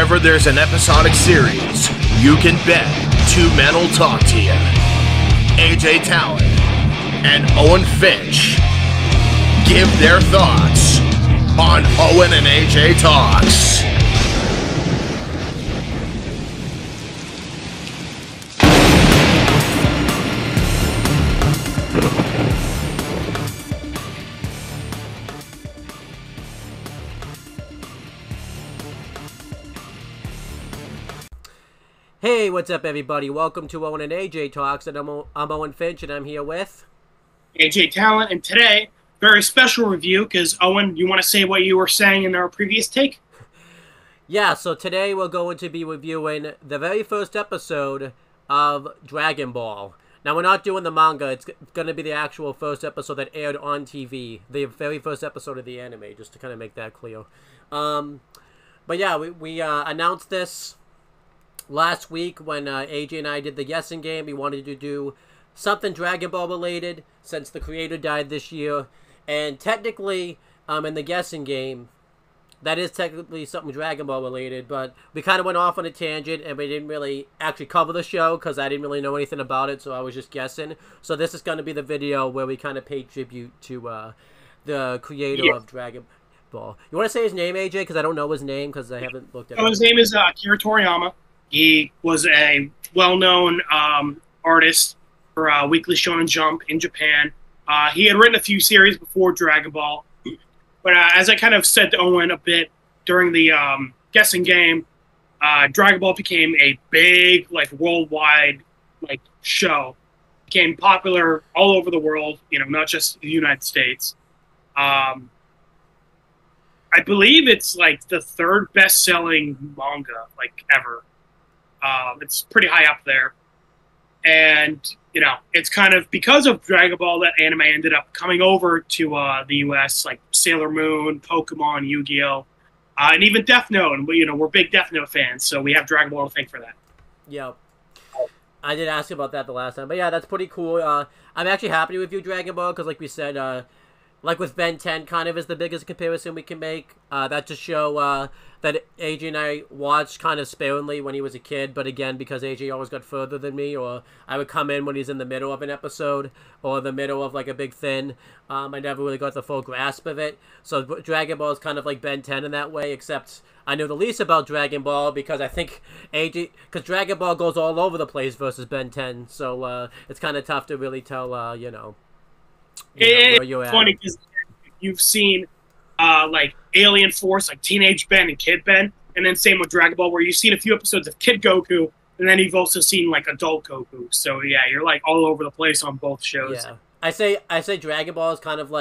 Whenever there's an episodic series, you can bet two men will talk to you. AJ Talon and Owen Finch give their thoughts on Owen and AJ Talks. Hey, what's up, everybody? Welcome to Owen and AJ Talks, and I'm Owen Finch, and I'm here with AJ Talon, and today, very special review, because, Owen, you want to say what you were saying in our previous take? Yeah, so today we're going to be reviewing the very first episode of Dragon Ball. Now, we're not doing the manga. It's going to be the actual first episode that aired on TV, the very first episode of the anime, just to kind of make that clear. But yeah, we announced this last week when AJ and I did the guessing game. We wanted to do something Dragon Ball related since the creator died this year. And technically, in the guessing game, that is technically something Dragon Ball related, but we kind of went off on a tangent and we didn't really actually cover the show because I didn't really know anything about it, so I was just guessing. So this is going to be the video where we kind of pay tribute to the creator of Dragon Ball. You want to say his name, AJ? Because I don't know his name because I haven't looked at it. His name is Akira Toriyama. He was a well-known artist for Weekly Shonen Jump in Japan. He had written a few series before Dragon Ball. But as I kind of said to Owen a bit during the guessing game, Dragon Ball became a big, worldwide, show. Became popular all over the world, not just the United States. I believe it's, the third best-selling manga, ever. It's pretty high up there. And, it's kind of because of Dragon Ball that anime ended up coming over to the U.S., like Sailor Moon, Pokemon, Yu-Gi-Oh!, and even Death Note. And, we're big Death Note fans, so we have Dragon Ball to thank for that. Yeah. I did ask you about that the last time. But yeah, that's pretty cool. I'm actually happy to review Dragon Ball because, like we said, like with Ben 10 kind of is the biggest comparison we can make. That's a show that AJ and I watched kind of sparingly when he was a kid, but again, because AJ always got further than me, or I would come in when he's in the middle of an episode, or the middle of a big thing. I never really got the full grasp of it. So Dragon Ball is kind of like Ben 10 in that way, except I know the least about Dragon Ball because I think because Dragon Ball goes all over the place versus Ben 10, so it's kind of tough to really tell, where you're at. It's funny because you've seen Alien Force, Teenage Ben and Kid Ben, and then same with Dragon Ball, where you've seen a few episodes of Kid Goku, and then you've also seen Adult Goku. So yeah, you're all over the place on both shows. Yeah, I say Dragon Ball is kind of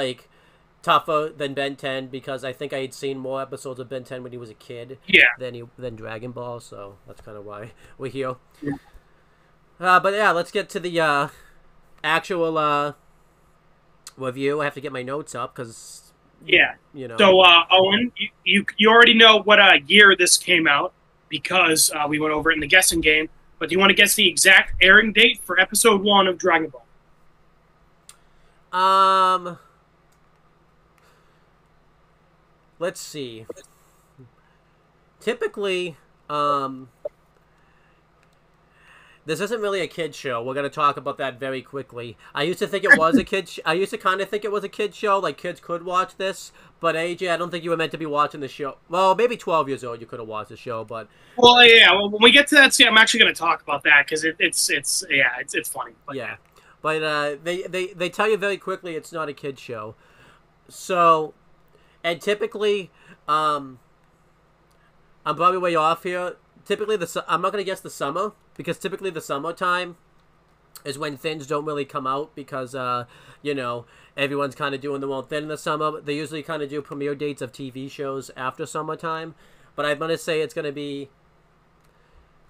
tougher than Ben 10 because I think I had seen more episodes of Ben 10 when he was a kid. Yeah. Than Dragon Ball, so that's kind of why we're here. Yeah. But yeah, let's get to the actual review. I have to get my notes up because So Owen, you already know what year this came out because we went over it in the guessing game. But do you want to guess the exact airing date for episode 1 of Dragon Ball? Let's see. Typically, this isn't really a kid's show. We're gonna talk about that very quickly. I used to think it was a kid's. I used to kind of think it was a kid's show, like kids could watch this. But AJ, I don't think you were meant to be watching the show. Well, maybe 12 years old you could have watched the show, but. Well, yeah. Well, when we get to that scene, I'm actually gonna talk about that because it's funny. But, yeah, but they tell you very quickly it's not a kid's show. So, and typically, I'm probably way off here. Typically, I'm not gonna guess the summer. Because typically the summertime is when things don't really come out because, everyone's kind of doing their own thing in the summer. They usually kind of do premiere dates of TV shows after summertime. But I'm going to say it's going to be,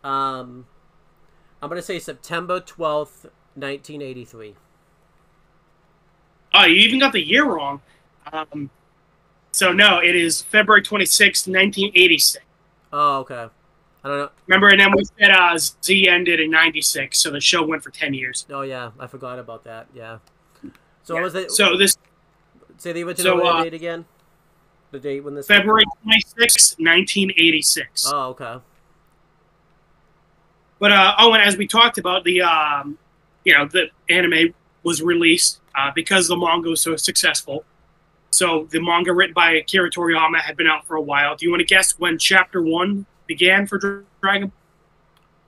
I'm going to say September 12th, 1983. Oh, you even got the year wrong. So, no, it is February 26th, 1986. Oh, okay. I don't know. Remember, and then we said Z ended in 96, so the show went for 10 years. Oh, yeah. I forgot about that. Yeah. So what was it? So this... Say the original date again? The date when this... February 26, 1986. Oh, okay. But Owen, as we talked about, the anime was released because the manga was so successful. So the manga written by Akira Toriyama had been out for a while. Do you want to guess when Chapter 1 began for Dragon?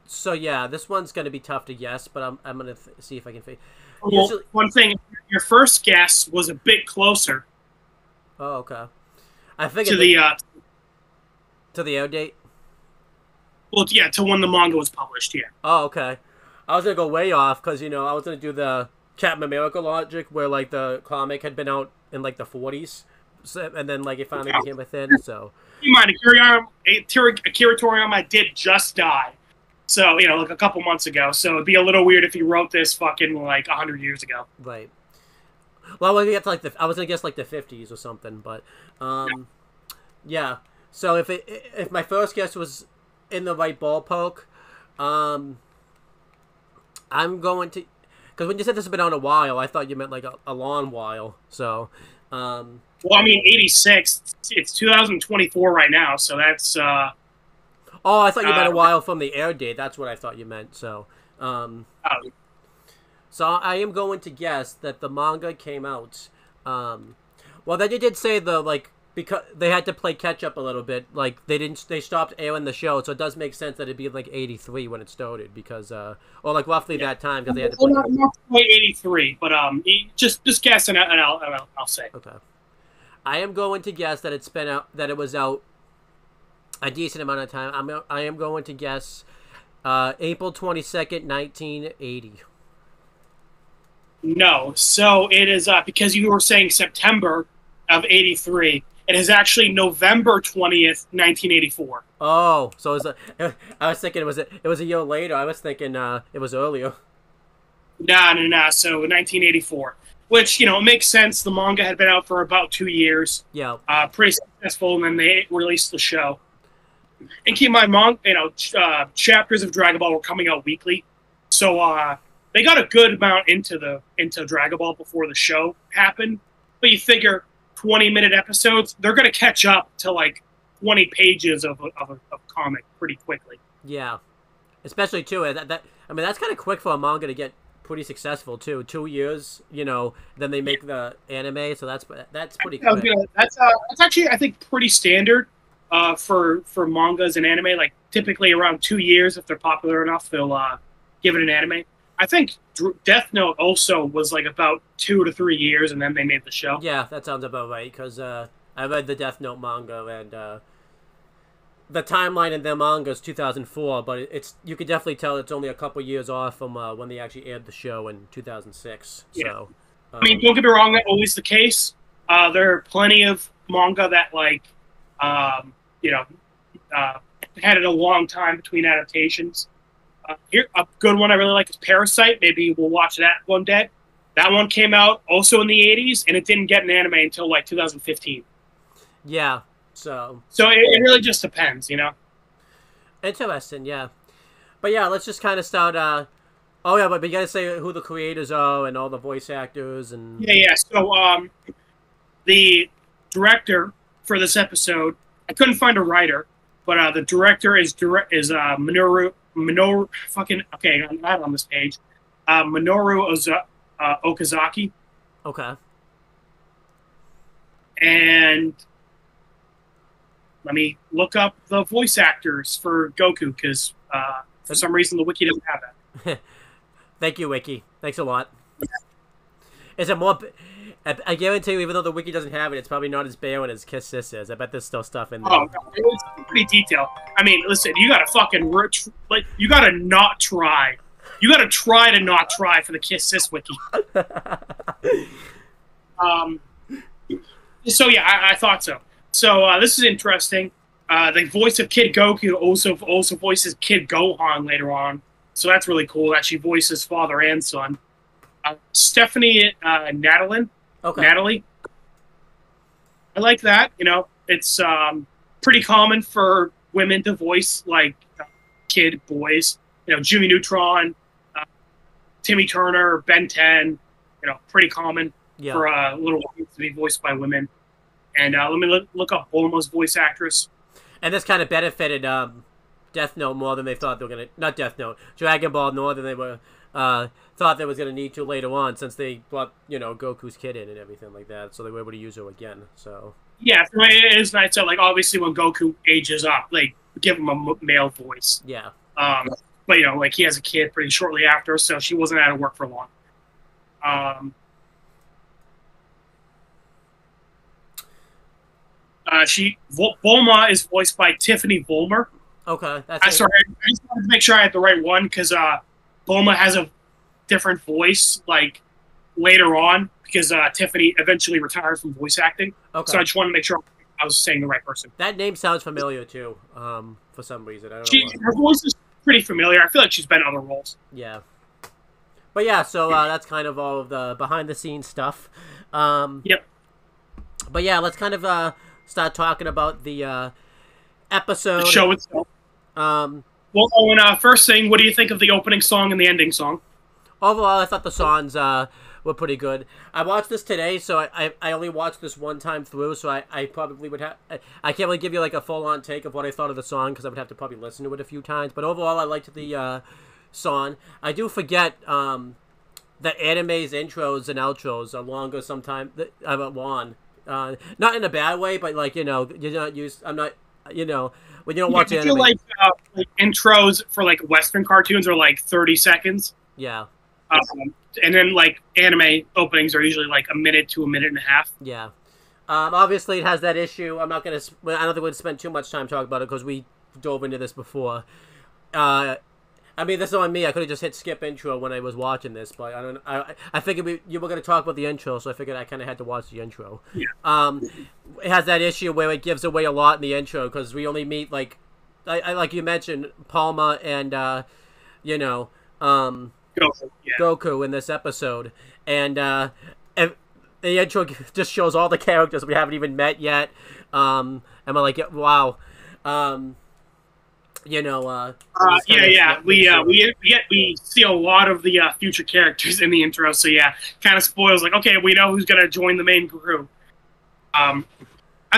So yeah, this one's gonna be tough to guess, but I'm gonna see if I can. Well, usually... one thing, your first guess was a bit closer. Oh, okay. I figured to the air date. Well, yeah, to when the manga was published. Yeah. Oh, okay. I was gonna go way off because I was gonna do the Captain America logic, where like the comic had been out in like the 40s, and then like it finally became a thing. So. Keep in mind, Akira Toriyama did just die. So, like a couple months ago. So it'd be a little weird if he wrote this fucking like 100 years ago. Right. Well, when we get to like I was gonna guess like the 50s or something, but yeah. So if my first guess was in the right ballpark, I'm going to, because when you said this has been on a while, I thought you meant like a long while. So. Well, I mean, 86. It's 2024 right now, so that's. Oh, I thought you meant a while from the air date. That's what I thought you meant. So, so I am going to guess that the manga came out. Well, then you did say because they had to play catch up a little bit. Like they stopped airing the show, so it does make sense that it'd be like 83 when it started, because or like roughly that time, because they had to play. Not quite 83, but just guess and I'll say. Okay, I am going to guess that that it was out a decent amount of time. I am going to guess April 22nd, 1980. No. So it is because you were saying September of 83. It is actually November 20th, 1984. Oh, so I was thinking it was a year later. I was thinking it was earlier. No. So 1984. Which, it makes sense. The manga had been out for about 2 years. Yeah. Pretty successful, and then they released the show. And keep in mind, chapters of Dragon Ball were coming out weekly, so they got a good amount into Dragon Ball before the show happened. But you figure 20-minute episodes, they're going to catch up to like 20 pages of comic pretty quickly. Yeah, especially too that's kind of quick for a manga to get pretty successful too. 2 years, then they make the anime, so that's pretty quick. That's actually, I think, pretty standard. For mangas and anime, like typically around 2 years, if they're popular enough, they'll give it an anime. I think Death Note also was like about 2 to 3 years, and then they made the show. Yeah, that sounds about right, because I read the Death Note manga, and the timeline in their manga is 2004, but you could definitely tell it's only a couple years off from when they actually aired the show in 2006. Yeah. So, I mean, don't get me wrong, that's always the case. There are plenty of manga that had it a long time between adaptations. Here, a good one I really like is Parasite. Maybe we'll watch that one day. That one came out also in the 80s, and it didn't get an anime until like 2015. Yeah, so it really just depends, Interesting, yeah. But yeah, let's just kind of start. But we gotta say who the creators are and all the voice actors and. Yeah. So the director for this episode, I couldn't find a writer, but the director is Minoru. Okay, I'm not on this page. Minoru Okazaki. Okay. And let me look up the voice actors for Goku, because for some reason the wiki doesn't have that. Thank you, wiki. Thanks a lot. Is it more? I guarantee you, even though the wiki doesn't have it, it's probably not as barren as Kiss Sis is. I bet there's still stuff in there. Oh, no, it's pretty detailed. I mean, listen, you gotta fucking you gotta not try. You gotta try to not try for the Kiss Sis wiki. So yeah, I thought so. So this is interesting. The voice of Kid Goku also voices Kid Gohan later on. So that's really cool. That she voices father and son. Stephanie Natalin. Okay. Natalie. I like that. It's pretty common for women to voice like kid boys. Jimmy Neutron, Timmy Turner, Ben 10. Pretty common for little boys to be voiced by women. And let me look up Bulma's voice actress. And this kind of benefited Death Note more than they thought they were gonna. Not Death Note, Dragon Ball more than they were thought they was gonna need to later on, since they brought Goku's kid in and everything like that, so they were able to use her again. So yeah, it is nice. So like obviously when Goku ages up, like give him a male voice. Yeah. But like he has a kid pretty shortly after, so she wasn't out of work for long. Bulma is voiced by Tiffany Bulmer. Okay, sorry, I just wanted to make sure I had the right one, because Bulma has a different voice like later on, because Tiffany eventually retired from voice acting. Okay. So I just wanted to make sure I was saying the right person. That name sounds familiar too, for some reason. I don't know. Her voice is pretty familiar. I feel like she's been in other roles. Yeah. But yeah, so that's kind of all of the behind-the-scenes stuff. Yep. But yeah, let's kind of start talking about the episode. The show itself. Well, Owen, first thing, what do you think of the opening song and the ending song? Overall, I thought the songs were pretty good. I watched this today, so I only watched this one time through, so I probably would have... I can't really give you like a full-on take of what I thought of the song, because I would have to probably listen to it a few times. But overall, I liked the song. I do forget that anime's intros and outros are longer sometimes. Long. Not in a bad way, but like, you're not used... I'm not... when you don't watch anime. I feel like intros for like Western cartoons are like 30 seconds. Yeah. And then like anime openings are usually like a minute to a minute and a half. Yeah. Obviously, it has that issue. I don't think we'd spend too much time talking about it, because we dove into this before. I mean, that's on me. I could have just hit skip intro when I was watching this, but I figured you were going to talk about the intro, so I figured I kind of had to watch the intro. Yeah. It has that issue where it gives away a lot in the intro, because we only meet like you mentioned, Palma and Goku in this episode, and the intro just shows all the characters we haven't even met yet, and we're like, wow. We see a lot of the future characters in the intro, so yeah, kind of spoils like, okay, we know who's gonna join the main crew. I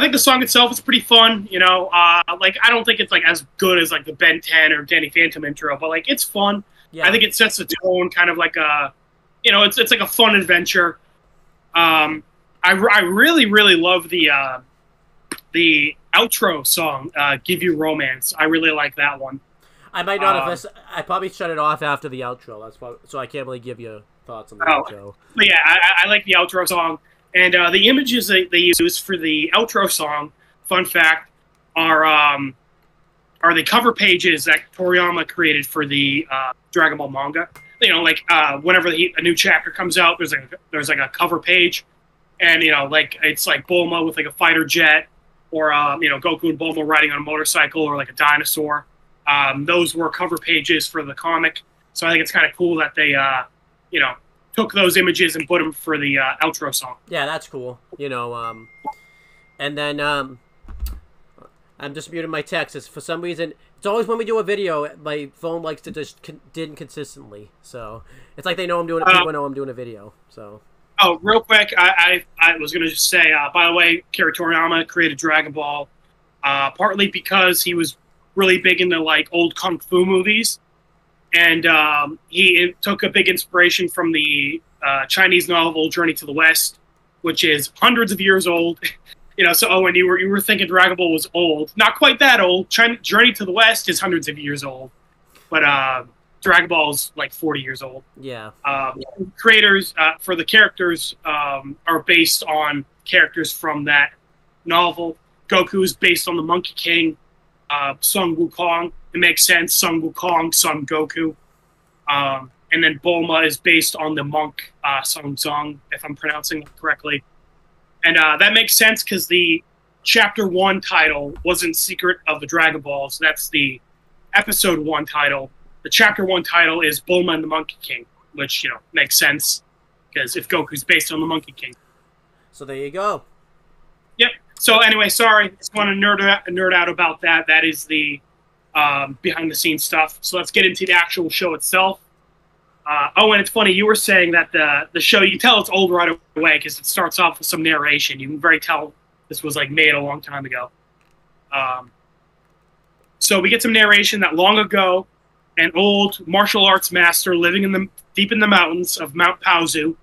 think the song itself is pretty fun. Like I don't think it's like as good as like the Ben 10 or Danny Phantom intro, but like it's fun. Yeah. I think it sets the tone, kind of like a, it's like a fun adventure. I really love the outro song, "Give You Romance." I really like that one. I might not have. I probably shut it off after the outro. That's why, so I can't really give you thoughts on the outro. But yeah, I like the outro song, and the images they use for the outro song. Fun fact, are the cover pages that Toriyama created for the Dragon Ball manga. Whenever a new chapter comes out, there's like a cover page, and it's like Bulma with like a fighter jet, or Goku and Bulma riding on a motorcycle, or like a dinosaur. Those were cover pages for the comic, so I think it's kind of cool that they took those images and put them for the outro song. Yeah, that's cool. And then I'm just muting my text. It's, for some reason, it's always when we do a video, my phone likes to just inconsistently. So it's like they know I'm doing it. People know I'm doing a video. So. Oh, real quick, I was going to just say, by the way, Akira Toriyama created Dragon Ball partly because he was really big into like old kung fu movies, and he took a big inspiration from the Chinese novel Journey to the West, which is hundreds of years old. So Owen, you were thinking Dragon Ball was old. Not quite that old. Journey to the West is hundreds of years old, but Dragon Ball is like 40 years old. Yeah. Creators for the characters are based on characters from that novel. Goku is based on the Monkey King, Sun Wukong. It makes sense. Sun Wukong, Son Goku. And then Bulma is based on the monk Sung Zong, if I'm pronouncing it correctly. And that makes sense because the Chapter 1 title wasn't Secret of the Dragon Balls. That's the Episode 1 title. The Chapter 1 title is Bulma and the Monkey King, which, makes sense because if Goku's based on the Monkey King. So there you go. Yep. So anyway, sorry. Just want to nerd out about that. That is the behind-the-scenes stuff. So let's get into the actual show itself. And it's funny, you were saying that the show, you can tell it's old right away because it starts off with some narration. You can very tell this was like made a long time ago. So we get some narration that long ago, an old martial arts master living deep in the mountains of Mount Paozu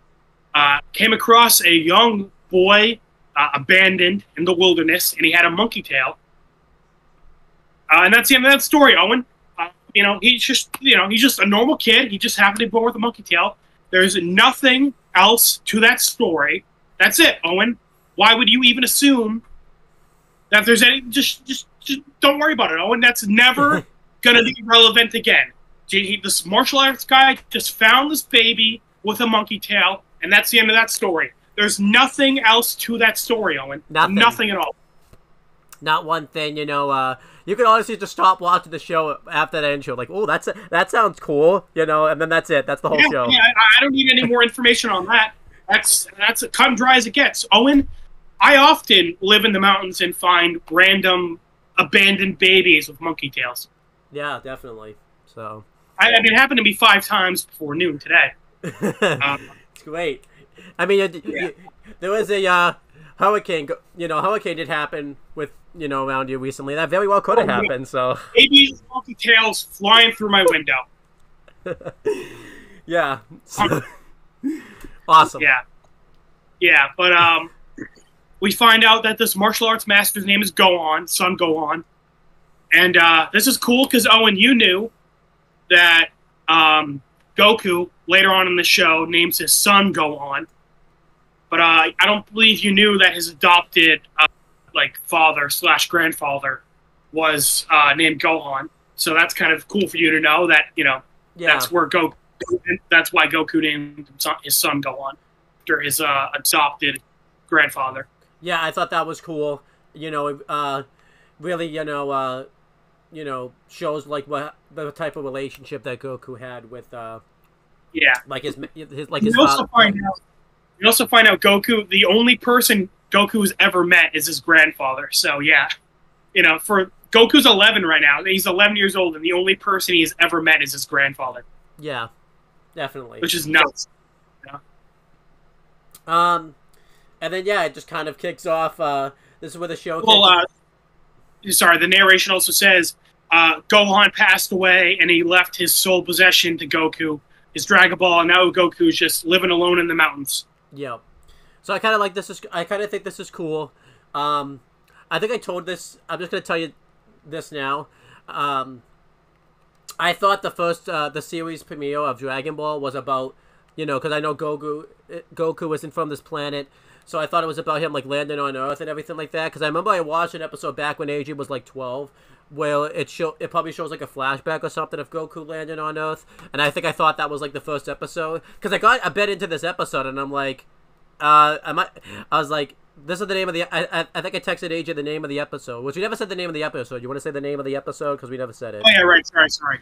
came across a young boy abandoned in the wilderness, and he had a monkey tail. And that's the end of that story, Owen. He's just a normal kid. He just happened to be born with a monkey tail. There's nothing else to that story. That's it, Owen. Why would you even assume that there's any? Just don't worry about it, Owen. That's never gonna be relevant again. This martial arts guy just found this baby with a monkey tail, and that's the end of that story. There's nothing else to that story, Owen. Nothing at all. Not one thing, you could honestly just stop watching the show after that intro, like, oh, that sounds cool, and then that's it. That's the whole show. Yeah, I don't need any more information on that. That's cut and dry as it gets. Owen, I often live in the mountains and find random abandoned babies with monkey tails. Yeah, definitely. So I mean, it happened to me 5 times before noon today. It's great. I mean, there was a hurricane. Hurricane did happen with around you recently. That very well could have happened. So babies with monkey tails flying through my window. Yeah. Awesome. Yeah. But we find out that this martial arts master's name is Son Gohan. And this is cool because, Owen, you knew that Goku, later on in the show, names his son Gohan. But I don't believe you knew that his adopted father/grandfather was named Gohan. So that's kind of cool for you to know that, that's where that's why Goku named his son Gohan after his adopted grandfather. Yeah, I thought that was cool. Really, shows like what the type of relationship that Goku had with like his You also find out Goku, the only person Goku's ever met is his grandfather. So yeah, for Goku's 11 right now. He's 11 years old, and the only person he's ever met is his grandfather. Yeah, definitely. Which is nuts. And then it just kind of kicks off. This is where the show. The narration also says Gohan passed away, and he left his sole possession to Goku, his Dragon Ball, and now Goku's just living alone in the mountains. Yeah. So I kind of like this. I kind of think this is cool. I think I told this. I'm just gonna tell you this now. I thought the series premiere of Dragon Ball was about, because I know Goku isn't from this planet, so I thought it was about him like landing on Earth and everything like that. Because I remember I watched an episode back when AJ was like 12, where it probably shows like a flashback or something of Goku landing on Earth, and I thought that was like the first episode, because I got a bit into this episode and I'm like, I was like, this is the name of the. I think I texted AJ the name of the episode, which we never said the name of the episode. You want to say the name of the episode, because we never said it? Oh yeah, right. Sorry.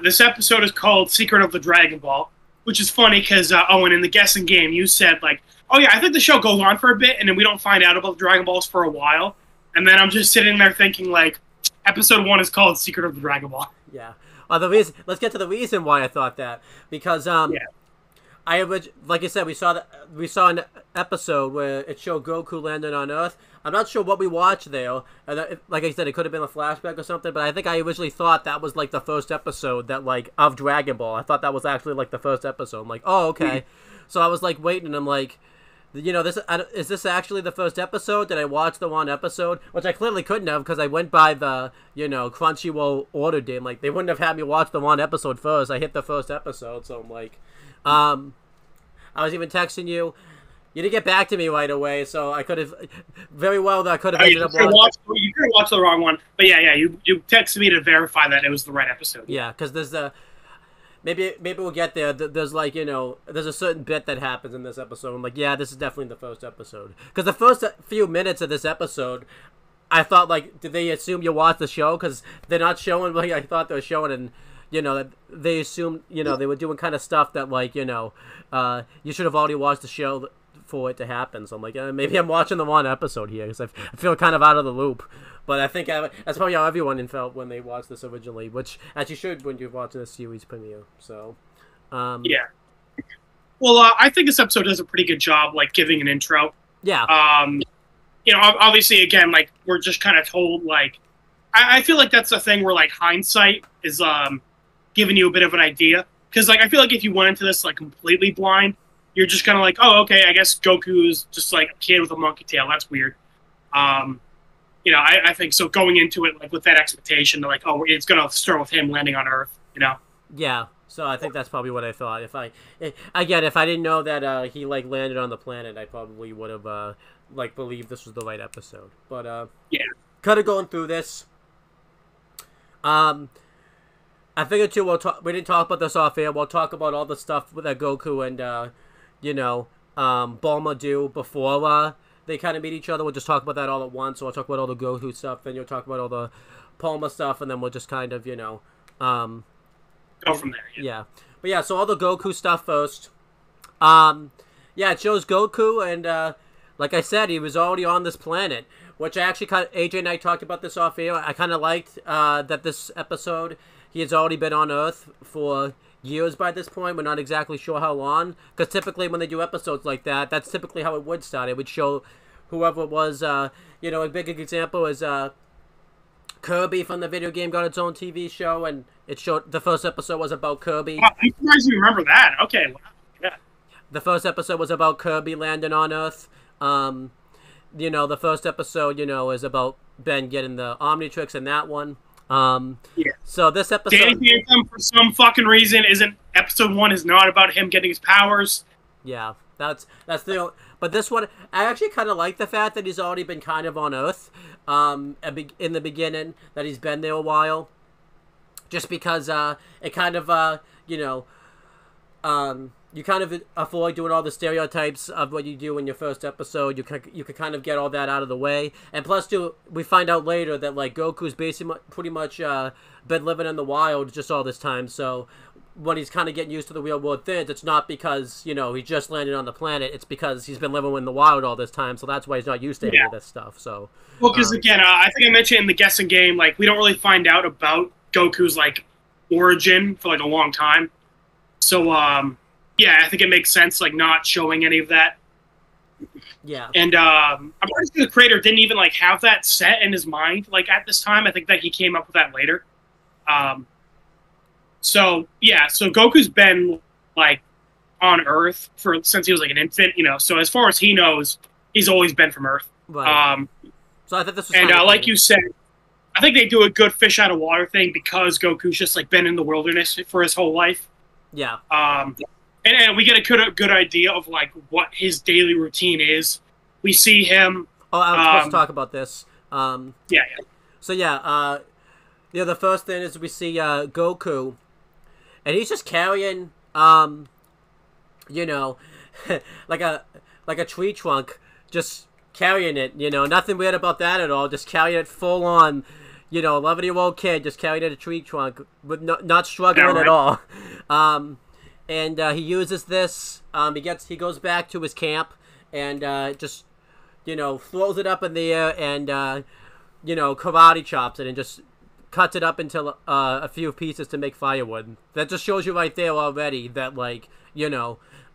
This episode is called "Secret of the Dragon Ball," which is funny because Owen, in the guessing game, you said like, "Oh yeah, I think the show goes on for a bit, and then we don't find out about the Dragon Balls for a while." And then I'm just sitting there thinking like, episode 1 is called "Secret of the Dragon Ball." Yeah. Let's get to the reason why I thought that, because like I said, we saw an episode where it showed Goku landing on Earth. I'm not sure what we watched there. Like I said, it could have been a flashback or something, but I think I originally thought that was like the first episode that of Dragon Ball. I thought that was actually like the first episode. I'm like, oh, okay. So I was like waiting, and I'm like, is this actually the first episode? Did I watch the one episode? Which I clearly couldn't have, because I went by the, Crunchyroll order date. Like, they wouldn't have had me watch the one episode first. I hit the first episode, so I'm like, I was even texting you. You didn't get back to me right away, so I could have ended up watching. You could have watched the wrong one, but you texted me to verify that it was the right episode. Yeah, because there's maybe we'll get there. There's like, there's a certain bit that happens in this episode. I'm like, yeah, this is definitely the first episode, because the first few minutes of this episode, I thought like, did they assume you watched the show? Because they're not showing like I thought they were showing, and they assumed they were doing kind of stuff that like you should have already watched the show for it to happen. So I'm like, maybe I'm watching the wrong episode here, because I feel kind of out of the loop. But I think that's probably how everyone felt when they watched this originally, which as you should when you're watching the series premiere. So yeah. Well, I think this episode does a pretty good job like giving an intro. Yeah. Obviously, again, like we're just kind of told like I feel like that's the thing where like hindsight is giving you a bit of an idea, because like I feel like if you went into this like completely blind, you're just kind of like, oh, okay, I guess Goku's just like a kid with a monkey tail. That's weird. You know, I think so. Going into it like with that expectation, like, oh, it's gonna start with him landing on Earth. You know? Yeah. So I think that's probably what I thought. If I didn't know that he like landed on the planet, I probably would have like believed this was the right episode. But yeah, kind of going through this. I figured too. We didn't talk about this off air. We'll talk about all the stuff that Goku and Bulma do before they kind of meet each other. We'll just talk about that all at once. So I'll talk about all the Goku stuff, and you'll talk about all the Bulma stuff, and then we'll just kind of go from there. Yeah. But yeah, so all the Goku stuff first. Yeah, it shows Goku, and like I said, he was already on this planet, which I actually AJ and I talked about this off air. I kind of liked that this episode, he has already been on Earth for years by this point. We're not exactly sure how long, because typically when they do episodes like that, that's typically how it would start. It would show whoever it was, a big example is Kirby from the video game got its own TV show, and it showed the first episode was about Kirby. Wow, I'm surprised you remember that. Okay, wow. Yeah. The first episode was about Kirby landing on Earth. The first episode, is about Ben getting the Omnitrix in that one. Yeah. So this episode, Danny Phantom, for some fucking reason, episode 1 is not about him getting his powers. Yeah, that's the. But this one, I actually kind of like the fact that he's already been kind of on Earth, in the beginning, that he's been there a while, just because it kind of you kind of avoid doing all the stereotypes of what you do in your first episode. You can kind of get all that out of the way. And plus, too, we find out later that, like, Goku's basically pretty much been living in the wild just all this time. So when he's kind of getting used to the real world things, it's not because, he just landed on the planet. It's because he's been living in the wild all this time. So that's why he's not used to any of this stuff. So, well, because, again, I think I mentioned in the guessing game, like, we don't really find out about Goku's, like, origin for, like, a long time. So, yeah, I think it makes sense, like, not showing any of that. Yeah. And I'm pretty sure the creator didn't even, like, have that set in his mind, like, at this time. I think that he came up with that later. So, yeah, so Goku's been, like, on Earth since he was, like, an infant, So as far as he knows, he's always been from Earth. Right. So I thought this was and like you said, I think they do a good fish out of water thing because Goku's just, like, been in the wilderness for his whole life. Yeah. And we get a good idea of, like, what his daily routine is. We see him... Oh, I was supposed to talk about this. Yeah. So, the first thing is we see Goku, and he's just carrying, like a tree trunk, just carrying it, nothing weird about that at all, just carrying it full on, 11-year-old kid just carrying a tree trunk, with not struggling at all. And he uses this. He goes back to his camp and just throws it up in the air and karate chops it and just cuts it up into a few pieces to make firewood. That just shows you right there already that, like, yeah,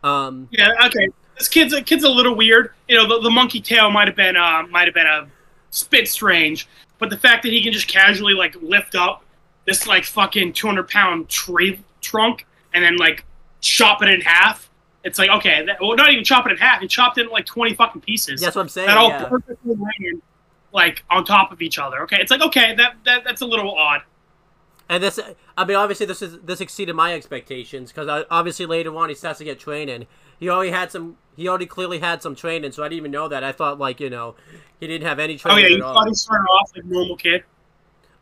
okay. This kid's a little weird. The monkey tail might have been a bit strange, but the fact that he can just casually, like, lift up this, like, fucking 200-pound tree trunk and then, like, chop it in half. It's like, okay, not even chop it in half. He chopped it in, like, 20 fucking pieces. That's what I'm saying. That all perfectly ran, like, on top of each other. Okay, it's like, okay, that's a little odd. And this, I mean, obviously this exceeded my expectations because obviously later on he starts to get training. He already clearly had some training, so I didn't even know that. I thought, like, he didn't have any training at all. Oh yeah, you thought he started off like a normal kid?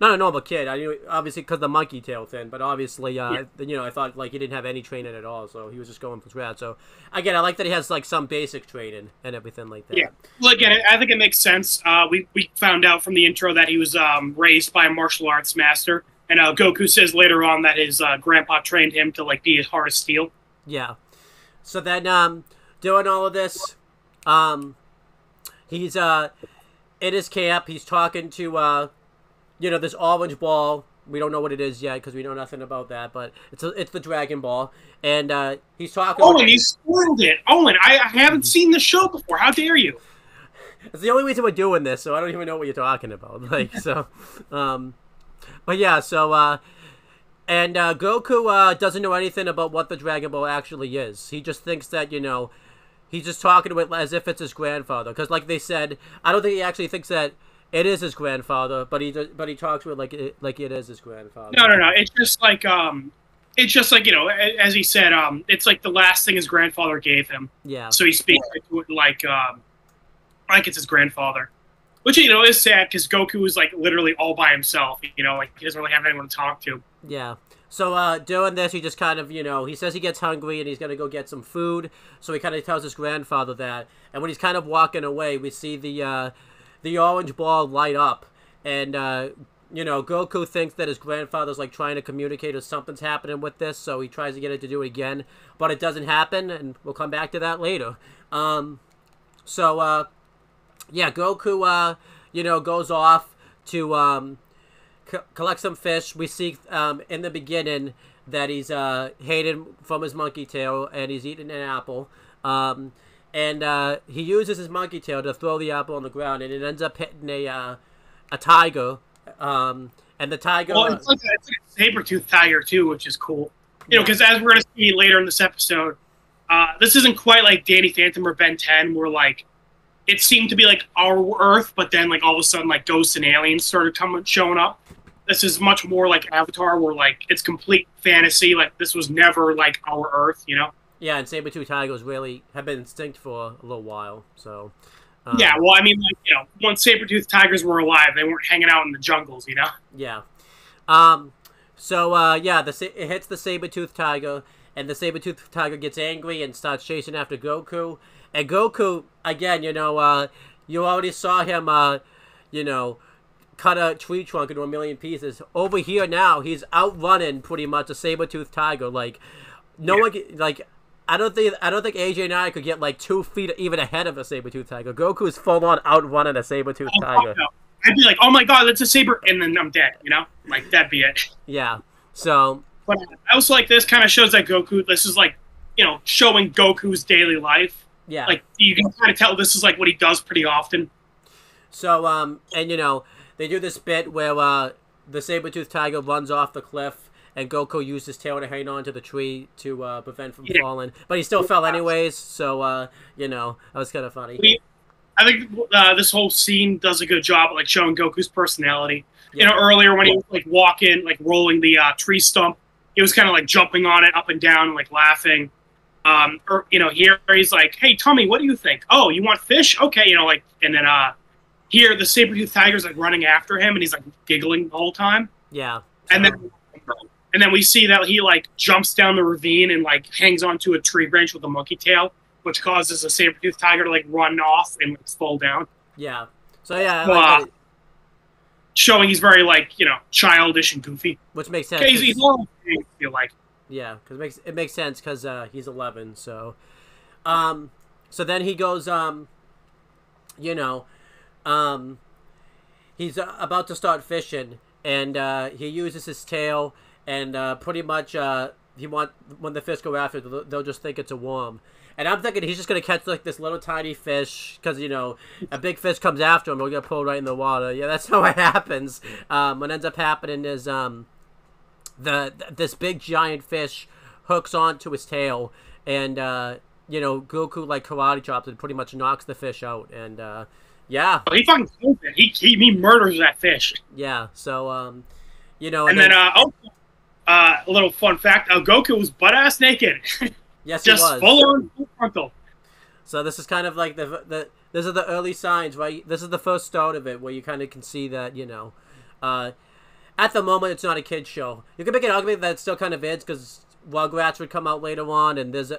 Not a normal kid. I knew, obviously, because the monkey tail thing. But obviously, I thought, like, he didn't have any training at all. So he was just going from scratch. So, again, I like that he has, like, some basic training and everything like that. Yeah. Well, again, I think it makes sense. We found out from the intro that he was raised by a martial arts master. And Goku says later on that his grandpa trained him to, like, be as hard as steel. Yeah. So then, doing all of this, he's in his camp. He's talking to... this orange ball. We don't know what it is yet because we know nothing about that, but it's the Dragon Ball. And he's talking... Owen, you spoiled it. Owen, I haven't seen the show before. How dare you? It's the only reason we're doing this, so I don't even know what you're talking about. Like, so, but yeah, so, and Goku doesn't know anything about what the Dragon Ball actually is. He just thinks that, you know, he's just talking to it as if it's his grandfather. Because, like they said, I don't think he actually thinks that it is his grandfather, but he talks to it like it is his grandfather. No. It's just like you know, as he said, it's like the last thing his grandfather gave him. Yeah. So he speaks to it like it's his grandfather, which, you know, is sad because Goku is like literally all by himself. You know, like he doesn't really have anyone to talk to. Yeah. So doing this, he just kind of, you know, he says he gets hungry and he's gonna go get some food. So he kind of tells his grandfather that, and when he's kind of walking away, we see the orange ball light up, and you know, Goku thinks that his grandfather's like trying to communicate or something's happening with this, so he tries to get it to do it again, but it doesn't happen, and we'll come back to that later. Yeah, Goku, you know, goes off to collect some fish. We see in the beginning that he's hated from his monkey tail, and he's eating an apple. And he uses his monkey tail to throw the apple on the ground, and it ends up hitting a tiger. And the tiger... Well, it's like a saber-toothed tiger, too, which is cool. You know, because as we're going to see later in this episode, this isn't quite like Danny Phantom or Ben 10, where, like, it seemed to be, like, our Earth, but then, like, all of a sudden, like, ghosts and aliens started showing up. This is much more like Avatar, where, like, it's complete fantasy. Like, this was never, like, our Earth, you know? Yeah, and saber-tooth tigers really have been extinct for a little while, so... yeah, well, I mean, like, you know, once saber-toothed tigers were alive, they weren't hanging out in the jungles, you know? Yeah. Yeah, it hits the saber-toothed tiger, and the saber-toothed tiger gets angry and starts chasing after Goku. And Goku, again, you know, you already saw him, you know, cut a tree trunk into a million pieces. Over here now, he's outrunning pretty much a saber-toothed tiger. Like, no one can, like... I don't think AJ and I could get like 2 feet even ahead of a saber-toothed tiger. Goku is full on outrunning a saber-toothed tiger. No. I'd be like, oh my god, that's a saber, and then I'm dead, you know? Like, that'd be it. Yeah, so... But I also like this kind of shows that Goku, this is like, you know, showing Goku's daily life. Yeah. Like, you can kind of tell this is like what he does pretty often. So, and you know, they do this bit where the saber-toothed tiger runs off the cliff, and Goku used his tail to hang on to the tree to prevent from falling. But he still fell anyways, so, you know, that was kind of funny. I think this whole scene does a good job of, like, showing Goku's personality. Yeah. You know, earlier when he was, like, walking, like, rolling the tree stump, he was kind of, like, jumping on it up and down and, like, laughing. Or, you know, here he's like, hey, Tommy, what do you think? Oh, you want fish? Okay, you know, like, and then here the saber-toothed tiger's, like, running after him, and he's, like, giggling the whole time. Yeah. And then we see that he, like, jumps down the ravine and, like, hangs onto a tree branch with a monkey tail, which causes a saber-toothed tiger to, like, run off and, like, fall down. Yeah. So, yeah, I like that. Showing he's very, like, you know, childish and goofy. Which makes sense. Okay, he's normal, I feel like. Yeah, because it makes sense because he's 11, so... so then he goes, you know, he's about to start fishing, and he uses his tail... And pretty much, when the fish go after, they'll just think it's a worm. And I'm thinking he's just going to catch, like, this little tiny fish, because, you know, a big fish comes after him, he'll get pulled right in the water. Yeah, that's how it happens. What ends up happening is this big giant fish hooks onto his tail, and, you know, Goku, like, karate chops and pretty much knocks the fish out. And, yeah. Oh, he fucking kills it. He murders that fish. Yeah, so, you know. And then a little fun fact, Goku was butt-ass naked. Yes, he was. Just full-on frontal. So this is kind of like these are the early signs, right? This is the first start of it, where you kind of can see that, you know, at the moment it's not a kid's show. You can make an argument that it still kind of is, because Rugrats would come out later on, and there's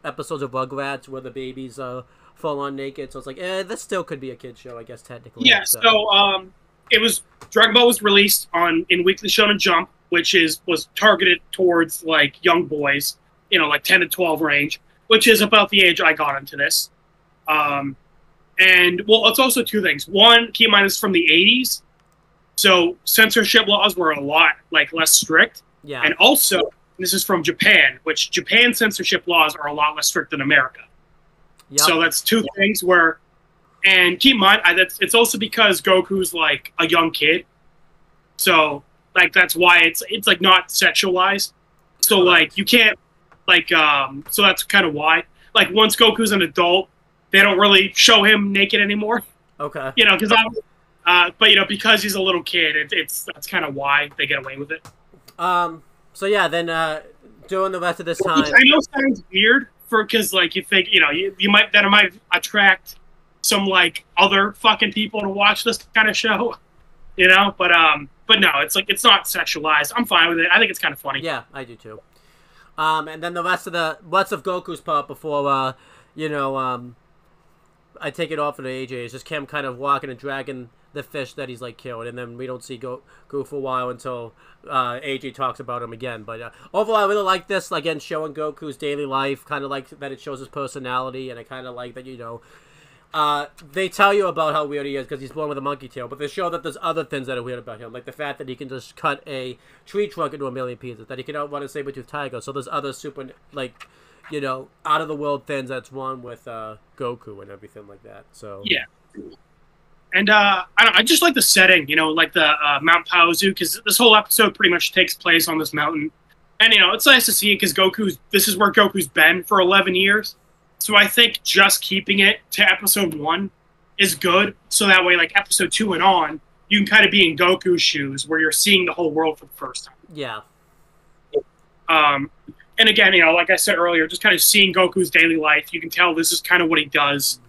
episodes of Rugrats where the babies are full-on naked, so it's like, this still could be a kid's show, I guess, technically. Yeah, so it was, Dragon Ball was released in Weekly Shonen Jump, which was targeted towards, like, young boys, you know, like 10 to 12 range, which is about the age I got into this. And, well, it's also two things. One, keep in mind, this is from the 80s, so censorship laws were a lot, like, less strict. Yeah. And also, this is from Japan, which Japan censorship laws are a lot less strict than America. Yep. So that's two things where And keep in mind, it's also because Goku's like a young kid, so like that's why it's like not sexualized. So like you can't like so that's kind of why. Like once Goku's an adult, they don't really show him naked anymore. Okay. You know, because but you know because he's a little kid, that's kind of why they get away with it. So yeah, then during the rest of this time, which I know sounds weird because like you think you might attract some like other fucking people to watch this kind of show, but no, it's like it's not sexualized. I'm fine with it. I think it's kind of funny. Yeah, I do too. And then the rest of Goku's part before I take it off of the AJ is just Kim kind of walking and dragging the fish that he's like killed, and then we don't see Goku for a while until AJ talks about him again. But overall, I really like this. Again, showing Goku's daily life, kind of like that it shows his personality, and I kind of like that they tell you about how weird he is because he's born with a monkey tail, but they show that there's other things that are weird about him, like the fact that he can just cut a tree trunk into a million pieces, that he can outrun a saber-toothed tiger. So there's other super, like, out-of-the-world things that's wrong with Goku and everything like that. So yeah. And I just like the setting, like the Mount Paozu, because this whole episode pretty much takes place on this mountain. And, it's nice to see it because this is where Goku's been for 11 years. So I think just keeping it to episode 1 is good. So that way, like, episode 2 and on, you can kind of be in Goku's shoes where you're seeing the whole world for the first time. Yeah. And again, like I said earlier, just kind of seeing Goku's daily life, you can tell this is kind of what he does.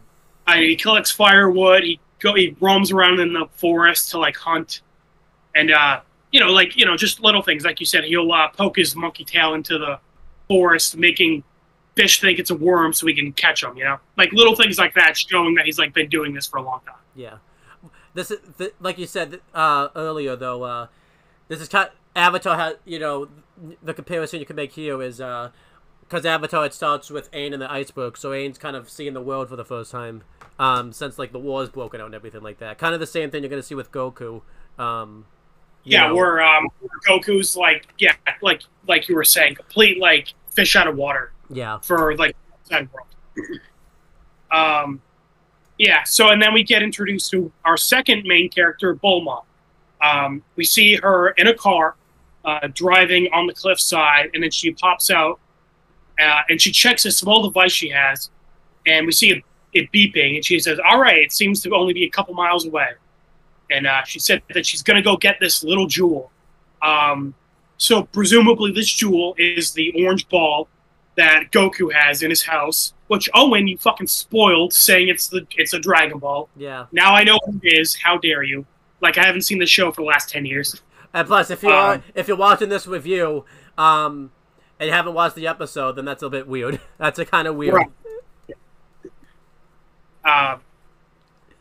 He collects firewood, he roams around in the forest to like hunt, and just little things like you said. He'll poke his monkey tail into the forest, making fish think it's a worm so he can catch them. Like little things like that, showing that he's like been doing this for a long time. Yeah, this is like you said earlier though. This is kind of, Avatar has the comparison you can make here is because Avatar, it starts with Aang and the iceberg, so Aang's kind of seeing the world for the first time since like the war's broken out and everything like that. Kind of the same thing you're gonna see with Goku. Where Goku's like like you were saying, complete like fish out of water. Yeah. For like outside world. So and then we get introduced to our second main character, Bulma. We see her in a car driving on the cliffside, and then she pops out and she checks a small device she has, and we see it beeping, and she says, all right, it seems to only be a couple miles away. And she said that she's going to go get this little jewel. So presumably this jewel is the orange ball that Goku has in his house, which, Owen, you fucking spoiled, saying it's a Dragon Ball. Yeah. Now I know what it is. How dare you? Like, I haven't seen the show for the last 10 years. And plus, if you're watching this review, and you haven't watched the episode, then that's a bit weird. That's a kind of weird. Right.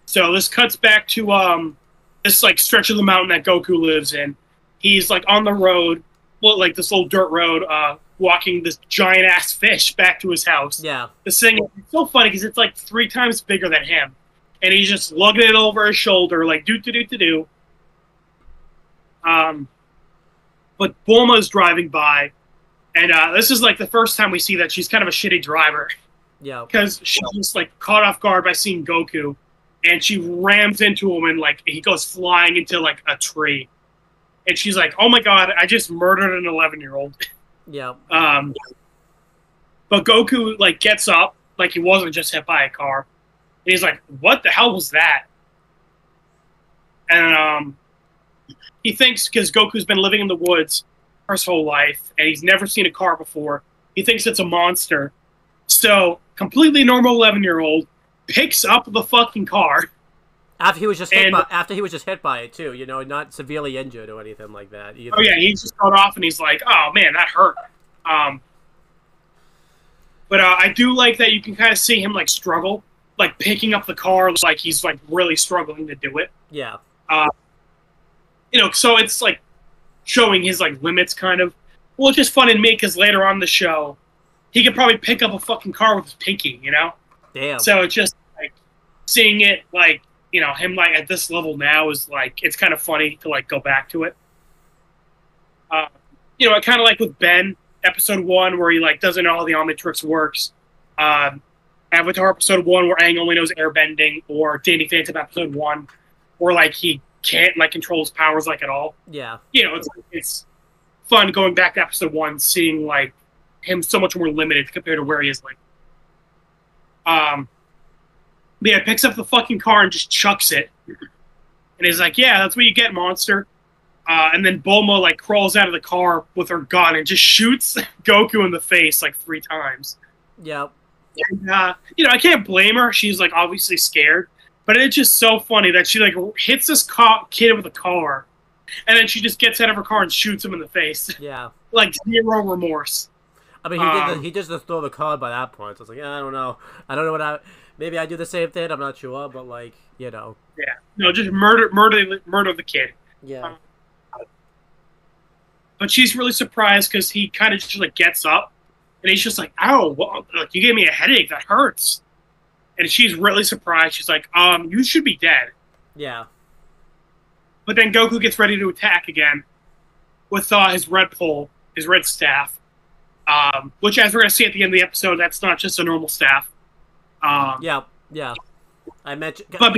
So this cuts back to this like stretch of the mountain that Goku lives in. He's like on the road, like this little dirt road, walking this giant ass fish back to his house. Yeah. This thing is so funny because it's like 3 times bigger than him, and he's just lugging it over his shoulder like do. But Bulma's driving by, and this is like the first time we see that she's kind of a shitty driver. Yeah. Because she's just like caught off guard by seeing Goku, and she rams into him, and like he goes flying into like a tree, and she's like, "Oh my god, I just murdered an 11-year-old." Yeah. But Goku like gets up like he wasn't just hit by a car, and he's like, "What the hell was that?" And he thinks, because Goku's been living in the woods his whole life, and he's never seen a car before, he thinks it's a monster. So, completely normal 11-year-old picks up the fucking car. After he was just hit by it too, not severely injured or anything like that either. Oh yeah, he just got off and he's like, "Oh man, that hurt." But I do like that you can kind of see him like struggle, like picking up the car, like he's like really struggling to do it. Yeah. So it's like showing his like limits, kind of. Well, it's just fun in me because later on in the show, he could probably pick up a fucking car with his pinky, Damn. So it's just like seeing it, like him like at this level now is like it's kind of funny to like go back to it. I kind of like with Ben, episode 1, where he like doesn't know how the Omnitrix works. I Avatar episode 1 where Aang only knows airbending, or Danny Phantom episode 1 where like he can't like control his powers like at all. Yeah. You know, it's fun going back to episode 1, seeing like him so much more limited compared to where he is like. Yeah, picks up the fucking car and just chucks it. And he's like, yeah, that's what you get, monster. And then Bulma like crawls out of the car with her gun and just shoots Goku in the face like 3 times. Yeah. And, you know, I can't blame her. She's like obviously scared, but it's just so funny that she like hits this kid with a car, and then she just gets out of her car and shoots him in the face. Yeah. Like 0 remorse. I mean, he just threw the card by that point. So I was like, yeah, I don't know what maybe I do the same thing. I'm not sure, but like, you know. Yeah. No, just murder the kid. Yeah. But she's really surprised because he kind of just like gets up, and he's just like, "Ow! Well, like, you gave me a headache. That hurts." And she's really surprised. She's like, you should be dead." Yeah. But then Goku gets ready to attack again with his red pole, his red staff, which, as we're gonna see at the end of the episode, that's not just a normal staff. Yeah. I mentioned that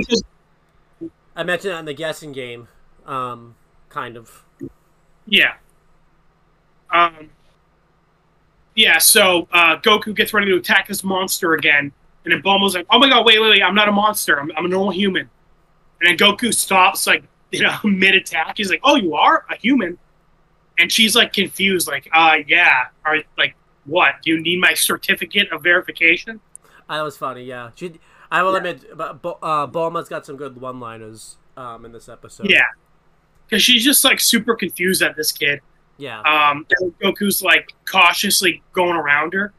in the guessing game, kind of. Yeah. Yeah, so Goku gets ready to attack this monster again, and then Bulma's like, "Oh my god, wait, I'm not a monster, I'm a normal human." And then Goku stops, like, you know, mid-attack. He's like, "Oh, you are a human?" And she's like confused, like, yeah, like, what? Do you need my certificate of verification? That was funny, yeah. I will admit, Bulma's got some good one-liners in this episode. Yeah, because she's just like super confused at this kid. Yeah. Goku's like cautiously going around her,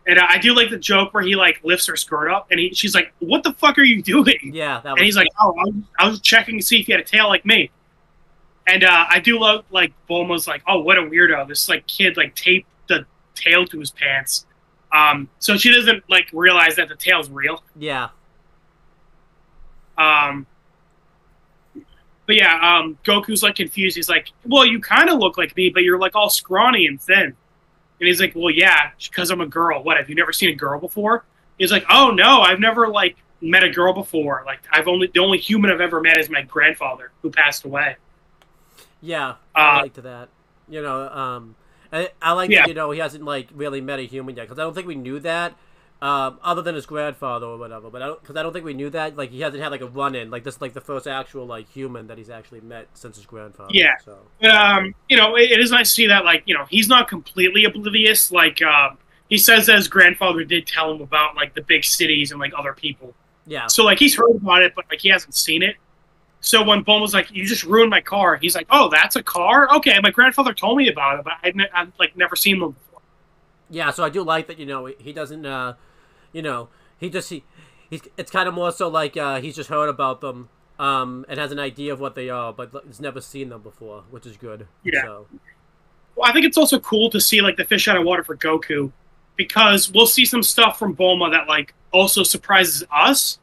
and I do like the joke where he like lifts her skirt up, and she's like, "What the fuck are you doing?" Yeah. And he's like, "Oh, I was checking to see if you had a tail like me." And I do love like Bulma's like, "Oh, what a weirdo! This like kid like taped the tail to his pants." So she doesn't like realize that the tail's real. Yeah. But yeah, Goku's like confused. He's like, "Well, you kind of look like me, but you're like all scrawny and thin." And he's like, "Well, yeah, because I'm a girl. What, have you never seen a girl before?" He's like, "Oh no, I've never like met a girl before. Like the only human I've ever met is my grandfather who passed away." Yeah, I liked that. You know, I like that, you know, he hasn't like really met a human yet, because I don't think we knew that. Other than his grandfather or whatever, but I don't think we knew that. Like, he hasn't had like a run-in, like this, like the first actual like human that he's actually met since his grandfather. Yeah. So. But you know, it is nice to see that, like, you know, he's not completely oblivious. Like, he says that his grandfather did tell him about like the big cities and like other people. Yeah. So like he's heard about it, but like he hasn't seen it. So when Bulma's like, "You just ruined my car," he's like, "Oh, that's a car? Okay, my grandfather told me about it, but I've like never seen them before." Yeah. So I do like that. You know, he doesn't. You know, he's it's kind of more so like he's just heard about them and has an idea of what they are, but he's never seen them before, which is good. Yeah. So. Well, I think it's also cool to see like the fish out of water for Goku, because we'll see some stuff from Bulma that like also surprises us,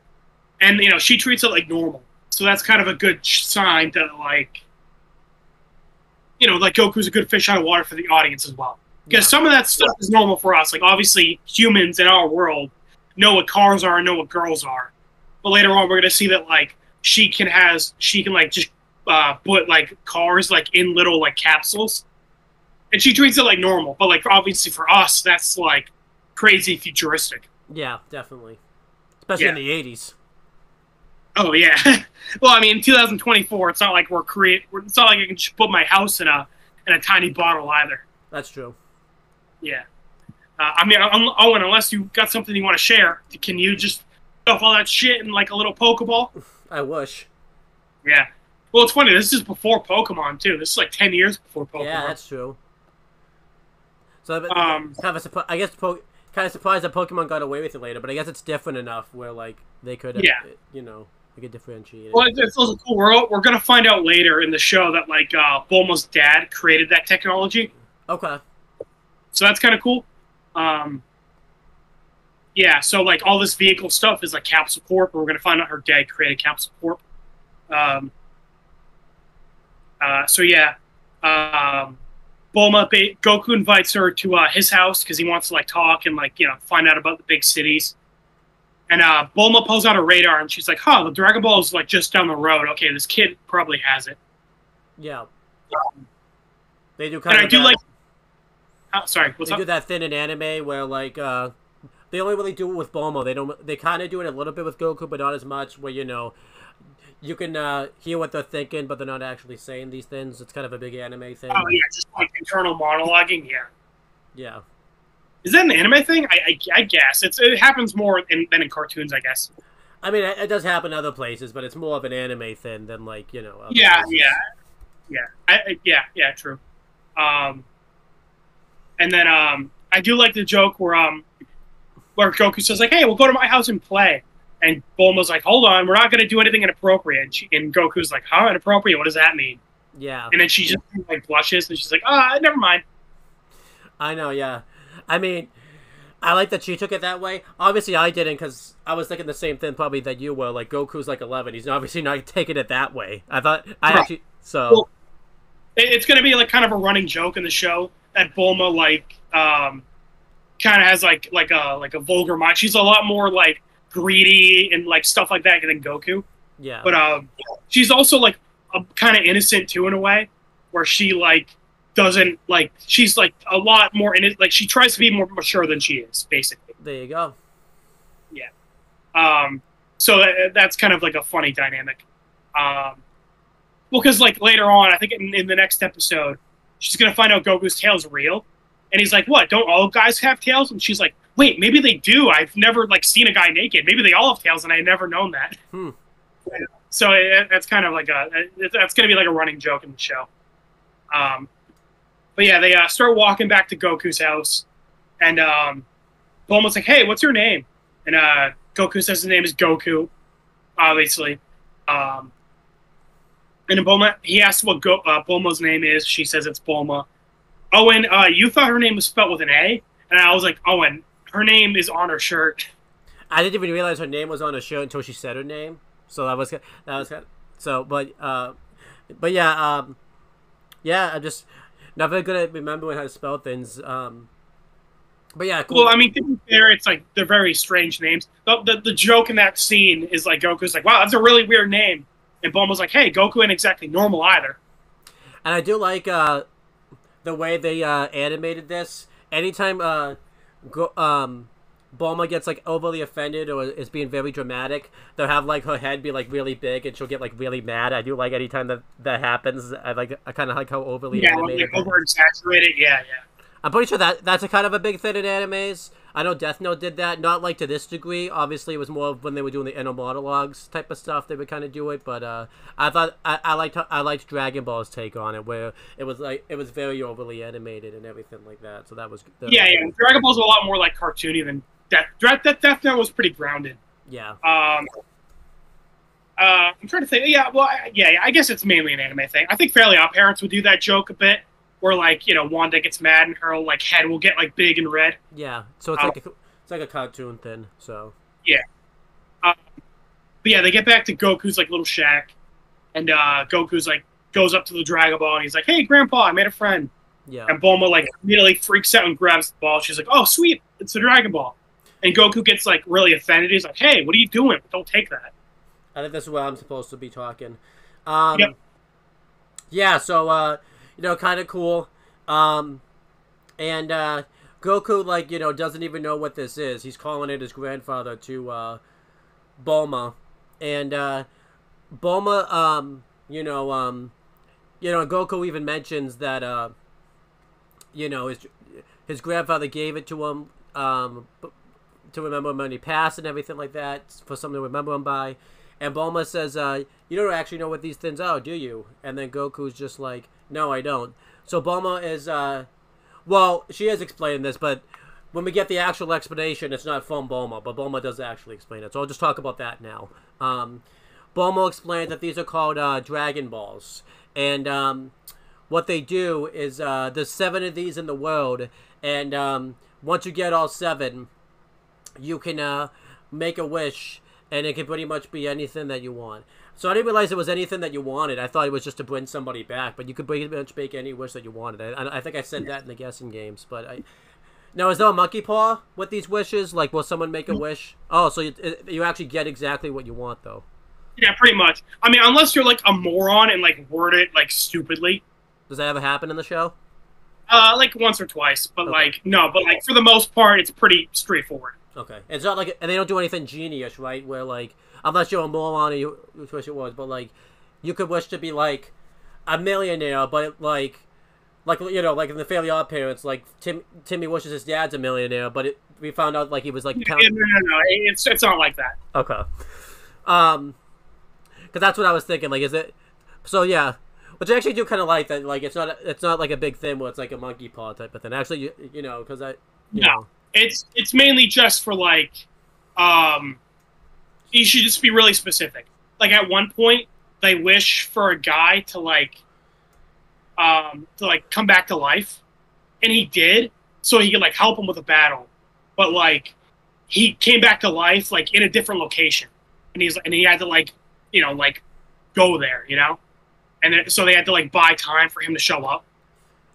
and you know, she treats it like normal, so that's kind of a good sign that like, you know, like Goku's a good fish out of water for the audience as well. Because some of that stuff is normal for us. Like, obviously, humans in our world know what cars are and know what girls are. But later on, we're going to see that, like, she can like, just put, like, cars, like, in little, like, capsules. And she treats it like normal. But, like, obviously for us, that's, like, crazy futuristic. Yeah, definitely. Especially in the 80s. Oh, yeah. Well, I mean, in 2024, it's not like it's not like I can just put my house in a tiny bottle either. That's true. Yeah. I mean, Owen, unless you got something you want to share, can you just stuff all that shit in like a little Pokeball? I wish. Yeah. Well, it's funny. This is before Pokemon, too. This is like 10 years before Pokemon. Yeah, that's true. So, kind of I guess kind of surprised that Pokemon got away with it later, but I guess it's different enough where like they could, you know, they could differentiate it. Well, it's also cool. We're gonna find out later in the show that like Bulma's dad created that technology. Okay. So that's kind of cool. Yeah, so like all this vehicle stuff is like Capsule Corp, and we're gonna find out her dad created Capsule Corp. So yeah, Goku invites her to his house because he wants to like talk and like, you know, find out about the big cities. And Bulma pulls out a radar, and she's like, "Huh, the Dragon Ball is like just down the road. Okay, this kid probably has it." Yeah. They do kind and of. I do like. Sorry, what's they up? do that thing in anime where like they only really do it with Bulma. They don't. They kind of do it a little bit with Goku, but not as much. Where you can hear what they're thinking, but they're not actually saying these things. It's kind of a big anime thing. Oh yeah, just like internal monologuing. Yeah. Yeah. Is that an anime thing? I guess it happens more than in cartoons. I guess. I mean, it does happen other places, but it's more of an anime thing than like other Yeah, places. yeah. True. And then I do like the joke where Goku says like, "Hey, we'll go to my house and play," and Bulma's like, "Hold on, we're not going to do anything inappropriate." And Goku's like, "Huh, inappropriate? What does that mean?" Yeah. And then she just like blushes and she's like, never mind." I know, yeah. I mean, I like that she took it that way. Obviously, I didn't because I was thinking the same thing probably that you were. Like, Goku's like 11. He's obviously not taking it that way. Right. Well, it's going to be like kind of a running joke in the show that Bulma like kind of has like a vulgar mind. She's a lot more like greedy and like stuff like that than Goku. Yeah. But she's also like kind of innocent too in a way, where she like doesn't like she's like a lot more in it. Like she tries to be more mature than she is, basically. There you go. Yeah. So that's kind of like a funny dynamic. Well, because like later on, I think in the next episode, she's gonna find out Goku's tail is real, and he's like, "What? Don't all guys have tails?" And she's like, "Wait, maybe they do. I've never like seen a guy naked. Maybe they all have tails, and I never known that." So that's kind of like that's gonna be like a running joke in the show. But yeah, they start walking back to Goku's house, and Bulma's like, "Hey, what's your name?" And Goku says his name is Goku, obviously. And then he asks what Bulma's name is. She says it's Bulma. Owen, you thought her name was spelled with an A? And I was like, Owen, her name is on her shirt. I didn't even realize her name was on her shirt until she said her name. So that was so. But yeah, I'm just not very good at remembering how to spell things. But yeah, cool. Well, I mean, to be fair, it's like they're very strange names. The joke in that scene is like Goku's like, "Wow, that's a really weird name," and Bulma's like, "Hey, Goku ain't exactly normal either." And I do like the way they animated this. Anytime Bulma gets like overly offended or is being very dramatic, they'll have like her head be like really big and she'll get like really mad. I do like anytime that happens. I kind of like how overly animated. Like over exaggerated. Yeah. I'm pretty sure that's a kind of a big thing in animes. I know Death Note did that, not like to this degree. Obviously, it was more of when they were doing the inner monologues type of stuff. They would kind of do it, but I thought I liked Dragon Ball's take on it, where it was very overly animated and everything like that. So that was yeah. Dragon Ball's a lot more like cartoony than Death Note was pretty grounded. Yeah. I'm trying to think. Yeah. Well, I guess it's mainly an anime thing. I think Fairly Odd Parents would do that joke a bit. Where like Wanda gets mad and her like head will get like big and red. Yeah, so it's like a cartoon thing. So yeah, but yeah, they get back to Goku's like little shack, and Goku's like goes up to the Dragon Ball and he's like, "Hey, Grandpa, I made a friend." Yeah, and Bulma like immediately freaks out and grabs the ball. She's like, "Oh, sweet, it's the Dragon Ball," and Goku gets like really offended. He's like, "Hey, what are you doing? Don't take that." I think this is where I'm supposed to be talking. Yep. Yeah, so kind of cool. And Goku, like, doesn't even know what this is. He's calling it his grandfather to Bulma. And Bulma, Goku even mentions that, his grandfather gave it to him to remember him when he passed and everything like that, for something to remember him by. And Bulma says, you don't actually know what these things are, do you? And then Goku's just like, no, I don't. So Bulma is, well, she is explaining this, but when we get the actual explanation, it's not from Bulma, but Bulma does actually explain it. So I'll just talk about that now. Bulma explained that these are called Dragon Balls. And what they do is, there's 7 of these in the world, and once you get all 7, you can make a wish, and it can pretty much be anything that you want. So I didn't realize it was anything that you wanted. I thought it was just to bring somebody back, but you could pretty much make any wish that you wanted. I think I said that in the guessing games, but Now, is there a monkey paw with these wishes? Like, will someone make a wish? Oh, so you actually get exactly what you want, though. Yeah, pretty much. I mean, unless you're like a moron and like word it like stupidly. Does that ever happen in the show? Like once or twice, but Okay. like no, but like for the most part, it's pretty straightforward. Okay. It's not like, and they don't do anything genius, right? Where like, unless you're a moron and you wish it was, but like, you could wish to be like a millionaire, but like you know, like in the Fairly Odd Parents, like Timmy wishes his dad's a millionaire, but we found out like he was like No, it's not like that. Okay. Because that's what I was thinking. Like, is it? So yeah, which I actually do kind of like that. Like, it's not like a big thing where it's like a monkey paw type of thing. Actually, you know, because you know. It's mainly just for like, you should just be really specific. Like at one point, they wish for a guy to come back to life, and he did, so he could like help him with a battle, but like he came back to life like in a different location, and he had to like go there, and so they had to like buy time for him to show up.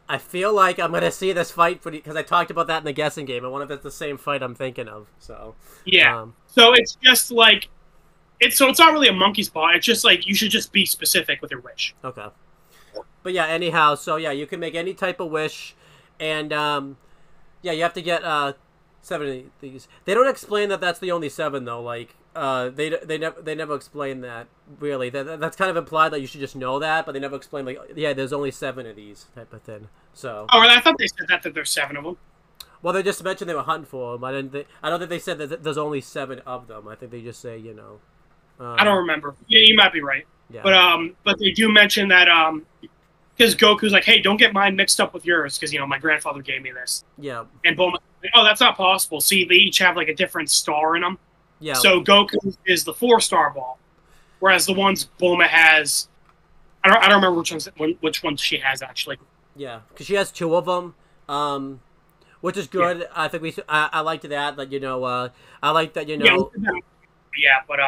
I feel like I'm gonna see this fight because I talked about that in the guessing game. I wonder if that's the same fight I'm thinking of. So yeah, so it's just like it's not really a monkey's paw. It's just like you should just be specific with your wish. Okay. But yeah, anyhow, so yeah, you can make any type of wish, and yeah, you have to get 7 of these. They don't explain that that's the only 7 though. Like they never explain that really. That's kind of implied that you should just know that, but they never explain like yeah, there's only 7 of these type of thing. So. Oh, I thought they said that there's 7 of them. Well, they just mentioned they were hunting for them. I don't think they said that there's only 7 of them. I think they just say I don't remember. Yeah, you might be right. Yeah. But they do mention that because Goku's like, hey, don't get mine mixed up with yours because my grandfather gave me this. Yeah. And Bulma's like, oh, that's not possible. See, they each have like a different star in them. Yeah. So Goku is the 4-star ball, whereas the ones Bulma has, I don't remember which ones she has actually. Yeah, because she has 2 of them, which is good. Yeah. I think I liked that. I like that. Yeah, but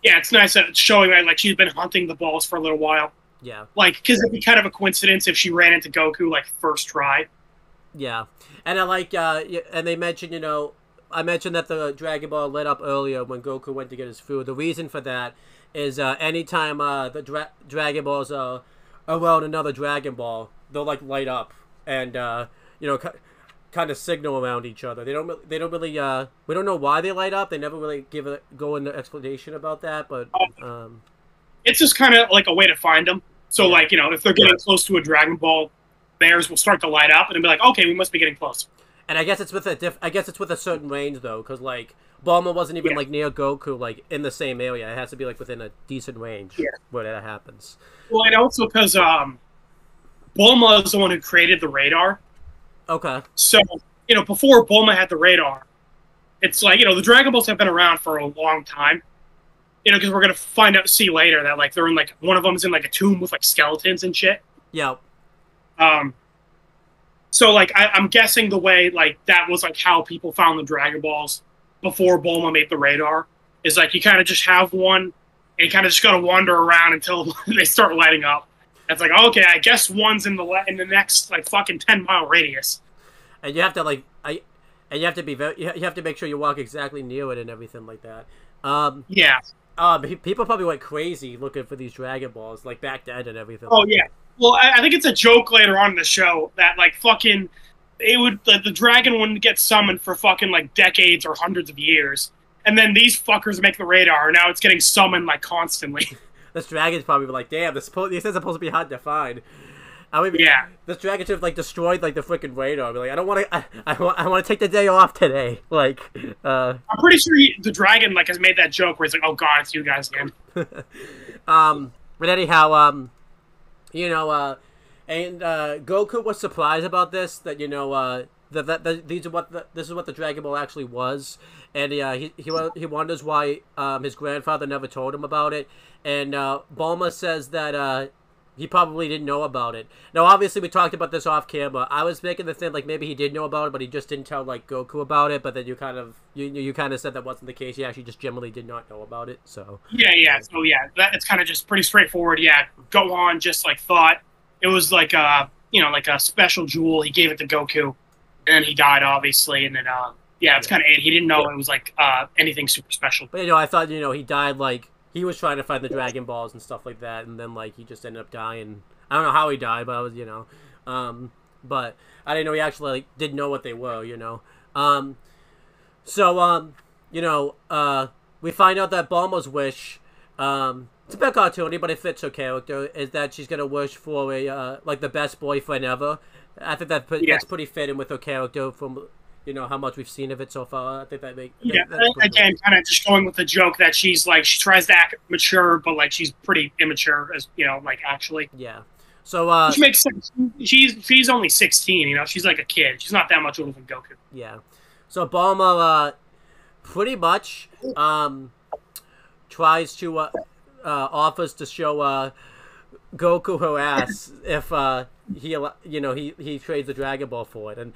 yeah, it's nice that it's showing that like she's been hunting the balls for a little while. Yeah. Like, because it'd be kind of a coincidence if she ran into Goku like first try. Yeah, and I like and they mentioned I mentioned that the Dragon Ball lit up earlier when Goku went to get his food. The reason for that is anytime the Dragon Balls are around another Dragon Ball, they'll like light up and kind of signal around each other. They don't really we don't know why they light up. They never really go into explanation about that, but it's just kind of like a way to find them. So like if they're getting close to a Dragon Ball, theirs will start to light up and be like, okay, we must be getting close. And I guess it's with a certain range though, because like Bulma wasn't even like near Goku, like in the same area. It has to be like within a decent range where that happens. Well, and also because Bulma is the one who created the radar. Okay. So before Bulma had the radar, it's like the Dragon Balls have been around for a long time. Because we're gonna see later that like they're in like one of them's in like a tomb with like skeletons and shit. Yeah. So like I'm guessing the way like that was like how people found the Dragon Balls before Bulma made the radar is like you kind of just have one and you kind of just gotta wander around until they start lighting up. It's like okay, I guess one's in the next like fucking 10-mile radius. And you have to like and you have to be you have to make sure you walk exactly near it and everything like that. Yeah. People probably went crazy looking for these Dragon Balls, like back then and everything. Oh, yeah. Well, I think it's a joke later on in the show that, like, fucking, the dragon wouldn't get summoned for fucking, like, decades or hundreds of years. And then these fuckers make the radar, and now it's getting summoned, like, constantly. This dragon's probably like, damn, this is supposed to be hard to find. This dragon should have like destroyed like the freaking radar. Like, I don't want to. I want to take the day off today. Like, I'm pretty sure the dragon like has made that joke where it's like, oh god, it's you guys again. But anyhow, and Goku was surprised about this. That this is what the Dragon Ball actually was, and he wonders why his grandfather never told him about it. And Bulma says that he probably didn't know about it. Now, obviously, we talked about this off camera. I was making the thing like maybe he did know about it, but he just didn't tell like Goku about it. But then you kind of said that wasn't the case. He actually just generally did not know about it. So yeah. So yeah, it's kind of just pretty straightforward. Yeah, go on. Just like thought it was like like a special jewel. He gave it to Goku. and then he died, obviously, and then yeah, it's kind of he didn't know it was like anything super special. But I thought he died like he was trying to find the Dragon Balls and stuff like that, and then like he just ended up dying. I don't know how he died, but I was but I didn't know he actually like didn't know what they were. We find out that Bulma's wish, it's a bit cartoony, but it fits her character, is that she's gonna wish for a like the best boyfriend ever. I think that's pretty fitting with her character from how much we've seen of it so far. I think that makes again kind of just going with the joke that she's like she tries to act mature, but like she's pretty immature as like actually. Yeah. So which makes sense. She's only 16. She's like a kid. She's not that much older than Goku. Yeah. So Bulma pretty much tries to offers to show Goku her ass if he trades the Dragon Ball for it. And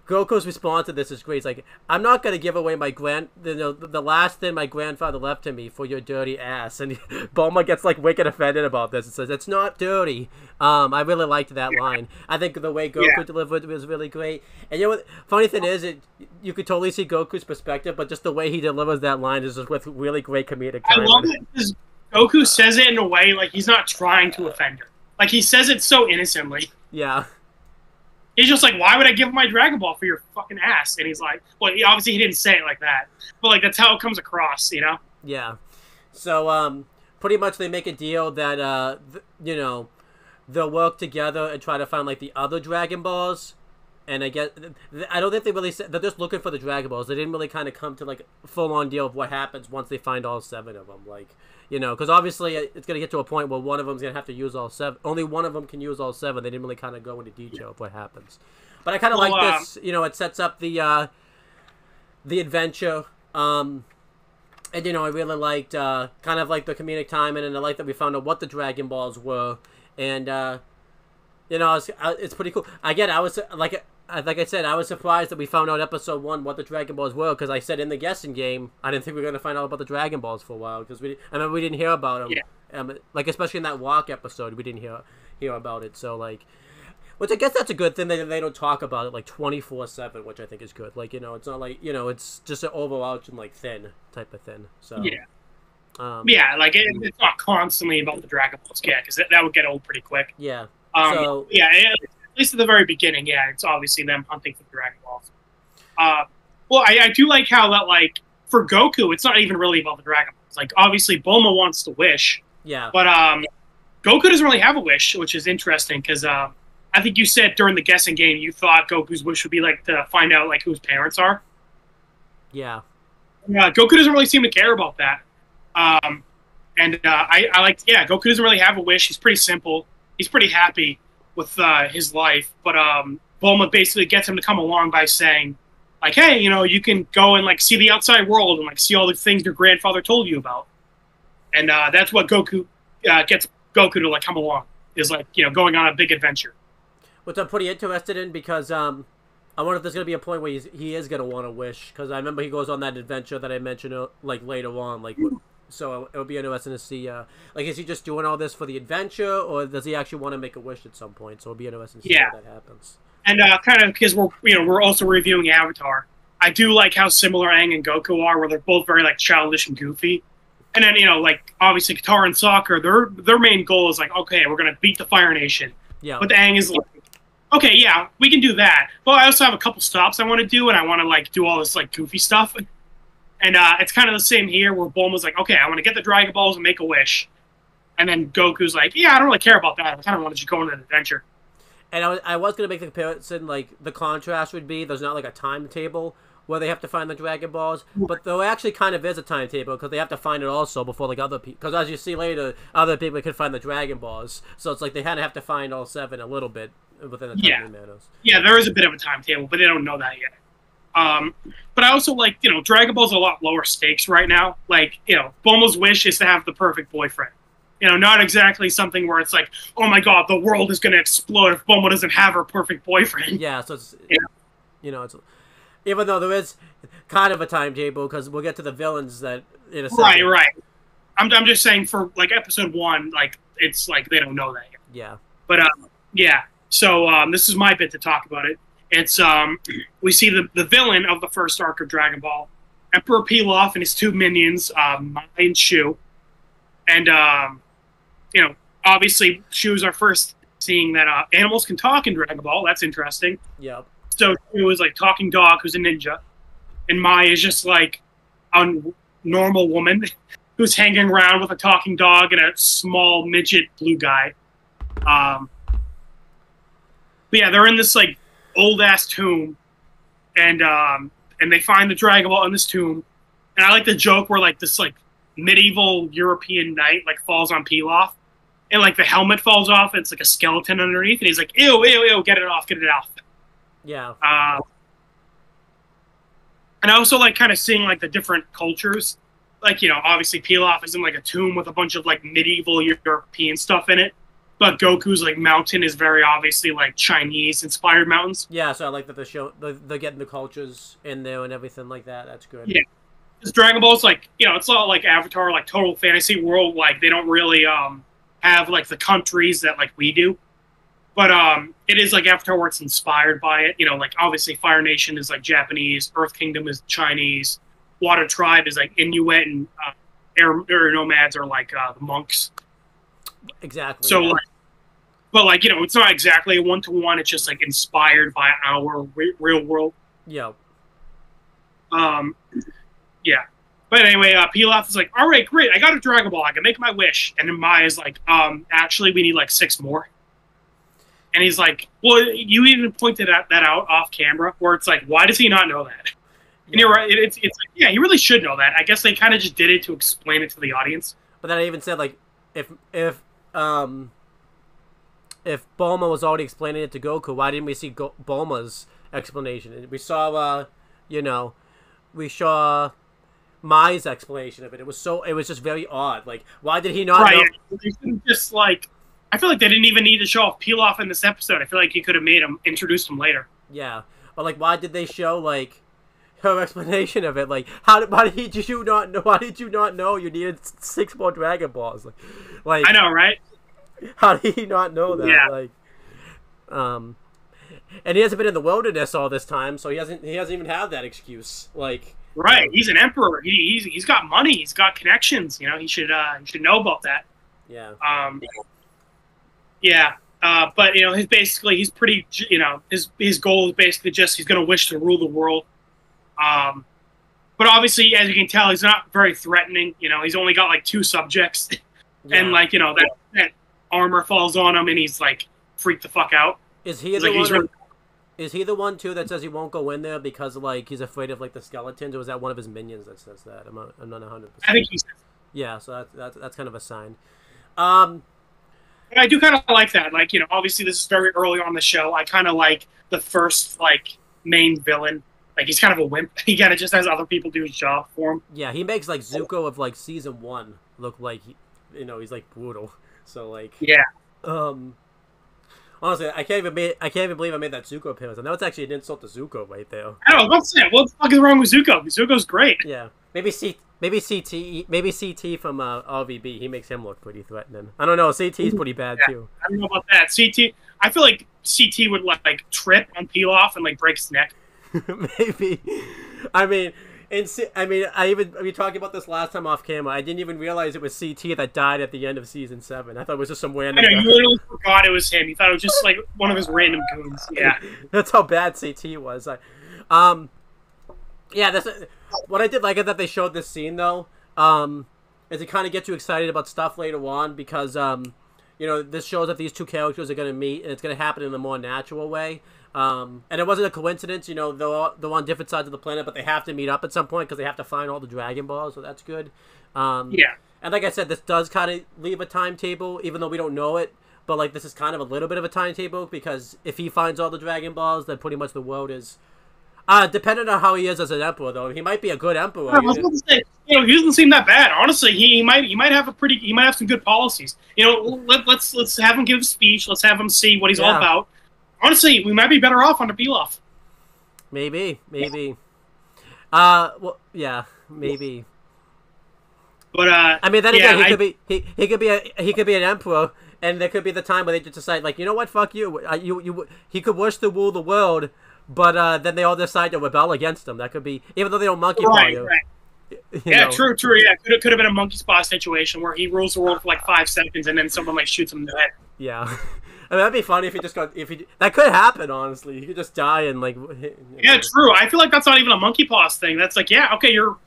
Goku's response to this is great. He's like, I'm not gonna give away my the last thing my grandfather left to me for your dirty ass. And Bulma gets like wicked offended about this and says, it's not dirty. I really liked that line. I think the way Goku delivered it was really great. And what funny thing is, you could totally see Goku's perspective, but just the way he delivers that line is just with really great comedic timing. I love it because Goku says it in a way like he's not trying to offend her. Like he says it so innocently. Yeah. He's just like, why would I give my Dragon Ball for your fucking ass? And he's like, well, obviously he didn't say it like that, but like that's how it comes across, Yeah. So pretty much they make a deal that they'll work together and try to find like the other Dragon Balls. And I don't think they really said, they're just looking for the Dragon Balls. They didn't really kind of come to like a full-on deal of what happens once they find all 7 of them. Like, because obviously it's going to get to a point where one of them's going to have to use all 7. Only one of them can use all 7. They didn't really kind of go into detail of what happens. But I kind of like this. It sets up the adventure. And, I really liked kind of like the comedic timing, and I like that we found out what the Dragon Balls were. And, it's pretty cool. Again, I was like I said, I was surprised that we found out episode 1 what the Dragon Balls were, because I said in the guessing game I didn't think we were going to find out about the Dragon Balls for a while, because I remember we didn't hear about them. Yeah. Like especially in that walk episode, we didn't hear about it. So like, which I guess that's a good thing that they don't talk about it like 24/7, which I think is good. Like it's not like it's just an overarching like thin type of thing. So yeah, like it's not constantly about the Dragon Balls, because that would get old pretty quick. Yeah. At least at the very beginning, it's obviously them hunting for the Dragon Balls. Well, I do like how that, like, for Goku, it's not even really about the Dragon Balls. Like, obviously, Bulma wants to wish. Yeah. But Goku doesn't really have a wish, which is interesting, because I think you said during the guessing game you thought Goku's wish would be, like, to find out, like, who his parents are. Yeah. Goku doesn't really seem to care about that. I like, Goku doesn't really have a wish. He's pretty simple. He's pretty happy with his life, but Bulma basically gets him to come along by saying, like, hey, you can go and like see the outside world and like see all the things your grandfather told you about, and that's what Goku gets Goku to like come along, is like going on a big adventure. Which I'm pretty interested in, because I wonder if there's gonna be a point where he is gonna want to wish, because I remember he goes on that adventure that I mentioned like later on, like. So it'll be interesting to see, like, is he just doing all this for the adventure, or does he actually want to make a wish at some point? So it'll be interesting to see how that happens. And kind of because we're also reviewing Avatar, I do like how similar Aang and Goku are, where they're both very like childish and goofy. And then like obviously Katara and Sokka, their main goal is like, okay, we're gonna beat the Fire Nation. Yeah. But Aang is like, okay, yeah, we can do that, but I also have a couple stops I want to do, and I want to like do all this like goofy stuff. And it's kind of the same here, where Bulma's like, okay, I want to get the Dragon Balls and make a wish. And then Goku's like, yeah, I don't really care about that. I kind of want to just go on an adventure. And I was going to make the comparison, like, the contrast would be, there's not, like, a timetable where they have to find the Dragon Balls. But there actually kind of is a timetable, because they have to find it also before, like, other people. Because as you see later, other people can find the Dragon Balls. So it's like they kind of have to find all 7 a little bit within the time limit. Yeah, there is a bit of a timetable, but they don't know that yet. But I also like, Dragon Ball's a lot lower stakes right now. Like, Bulma's wish is to have the perfect boyfriend. Not exactly something where it's like, oh my god, the world is going to explode if Bulma doesn't have her perfect boyfriend. Yeah, so it's, it's, even though there is kind of a timetable, because we'll get to the villains that, in a second. Right. I'm just saying for, like, episode 1, like, it's like they don't know that yet. Yeah. But, so, this is my bit to talk about it. It's we see the villain of the first arc of Dragon Ball, Emperor Pilaf and his two minions, Mai and Shu, and you know, obviously Shu's our first seeing that animals can talk in Dragon Ball. That's interesting. Yep. So Shu is like talking dog, who's a ninja, and Mai is just like a normal woman who's hanging around with a talking dog and a small midget blue guy. But yeah, they're in this like old ass tomb, and they find the Dragon Ball in this tomb. And I like the joke where like this like medieval European knight like falls on Pilaf, and like the helmet falls off, and it's like a skeleton underneath, and he's like, ew, ew, ew, get it off, get it off. Yeah. And I also like kind of seeing like the different cultures. Like, you know, obviously Pilaf is in like a tomb with a bunch of like medieval European stuff in it. But Goku's like mountain is very obviously like Chinese inspired mountains. Yeah, so I like that they're getting the cultures in there and everything like that. That's good. Yeah. This Dragon Ball's like, you know, it's all like Avatar, like total fantasy world. Like they don't really have like the countries that like we do. But it is like Avatar where it's inspired by it. You know, like obviously Fire Nation is like Japanese, Earth Kingdom is Chinese, Water Tribe is like Inuit, and Air Nomads are like the monks. Exactly. So, yeah. like, but like, you know, it's not exactly a one-to-one. It's just like inspired by our real world. Yeah. Yeah. But anyway, Pilaf is like, all right, great. I got a Dragon Ball. I can make my wish. And then Maya's like, actually, we need like 6 more. And he's like, well, you even pointed that out off camera, where it's like, why does he not know that? And you're right. It's like, yeah, he really should know that. I guess they kind of just did it to explain it to the audience. But then I even said like, if Bulma was already explaining it to Goku, why didn't we see Bulma's explanation? We saw, you know, we saw Mai's explanation of it. It was just very odd. Like, why did he not know? They shouldn't just like. I feel like they didn't even need to show off Pilaf in this episode. I feel like you could have introduced him later. Yeah, but like, why did they show like her explanation of it? Like, why did you not know? Why did you not know you needed 6 more Dragon Balls? Like I know, right? How did he not know that? Yeah. Like, and he hasn't been in the wilderness all this time, so he hasn't even had that excuse. Like, right? He's an emperor. He's got money. He's got connections. You know, he should know about that. Yeah. Yeah. But you know, he's pretty. You know, his goal is basically just he's going to wish to rule the world. But obviously, as you can tell, he's not very threatening. You know, he's only got like 2 subjects, Yeah. and like, you know, that armor falls on him, and he's like freaked the fuck out. Is he the one? Is he the one too that says he won't go in there because like he's afraid of like the skeletons, or was that one of his minions that says that? I'm not 100%. I think he's. Yeah, so that's kind of a sign. I do kind of like that. Like, you know, obviously this is very early on in the show. I kind of like the first like main villain. Like, he's kind of a wimp. He kind of just has other people do his job for him. Yeah, he makes like Zuko of like season 1 look like he's like brutal. So like yeah. Honestly, I can't even believe I made that Zuko appearance. I know it's actually an insult to Zuko right there. I don't know. What's that? What the fuck is wrong with Zuko? Zuko's great. Yeah, maybe CT from RVB. He makes him look pretty threatening. I don't know. CT's pretty bad too. I don't know about that. CT. I feel like CT would like trip on Pilaf and like break his neck. Maybe. I mean, we talked about this last time off camera. I didn't even realize it was CT that died at the end of season 7. I thought it was just some random. I know, you literally forgot it was him. You thought it was just like one of his random goons. Yeah. That's how bad CT was. Yeah, what I did like is that they showed this scene though. Is it kind of gets you excited about stuff later on because you know, this shows that these 2 characters are going to meet and it's going to happen in a more natural way. And it wasn't a coincidence, you know, they're on different sides of the planet, but they have to meet up at some point because they have to find all the Dragon Balls, so that's good. Yeah. And like I said, this does kind of leave a timetable, even though we don't know it, but like this is kind of a little bit of a timetable because if he finds all the Dragon Balls, then pretty much the world is... depending on how he is as an emperor, though, he might be a good emperor. I was about to say, you know, he doesn't seem that bad. Honestly, he might have some good policies. You know, let's have him give a speech. Let's have him see what he's all about. Honestly, we might be better off under Pilaf. Maybe. Well, yeah, maybe. But I mean, then again, he could be an emperor, and there could be the time where they just decide, like, you know what, fuck you. He could wish to rule the world, but then they all decide to rebel against him. That could be, even though they don't monkey paw you. Yeah, know. true. Yeah, could have been a monkey paw situation where he rules the world for like 5 seconds and then someone like shoots him in the head. Yeah, I mean, that'd be funny if he just got that could happen. Honestly, he could just die and like. Yeah, true. I feel like that's not even a monkey paws thing. That's like, yeah, okay, you're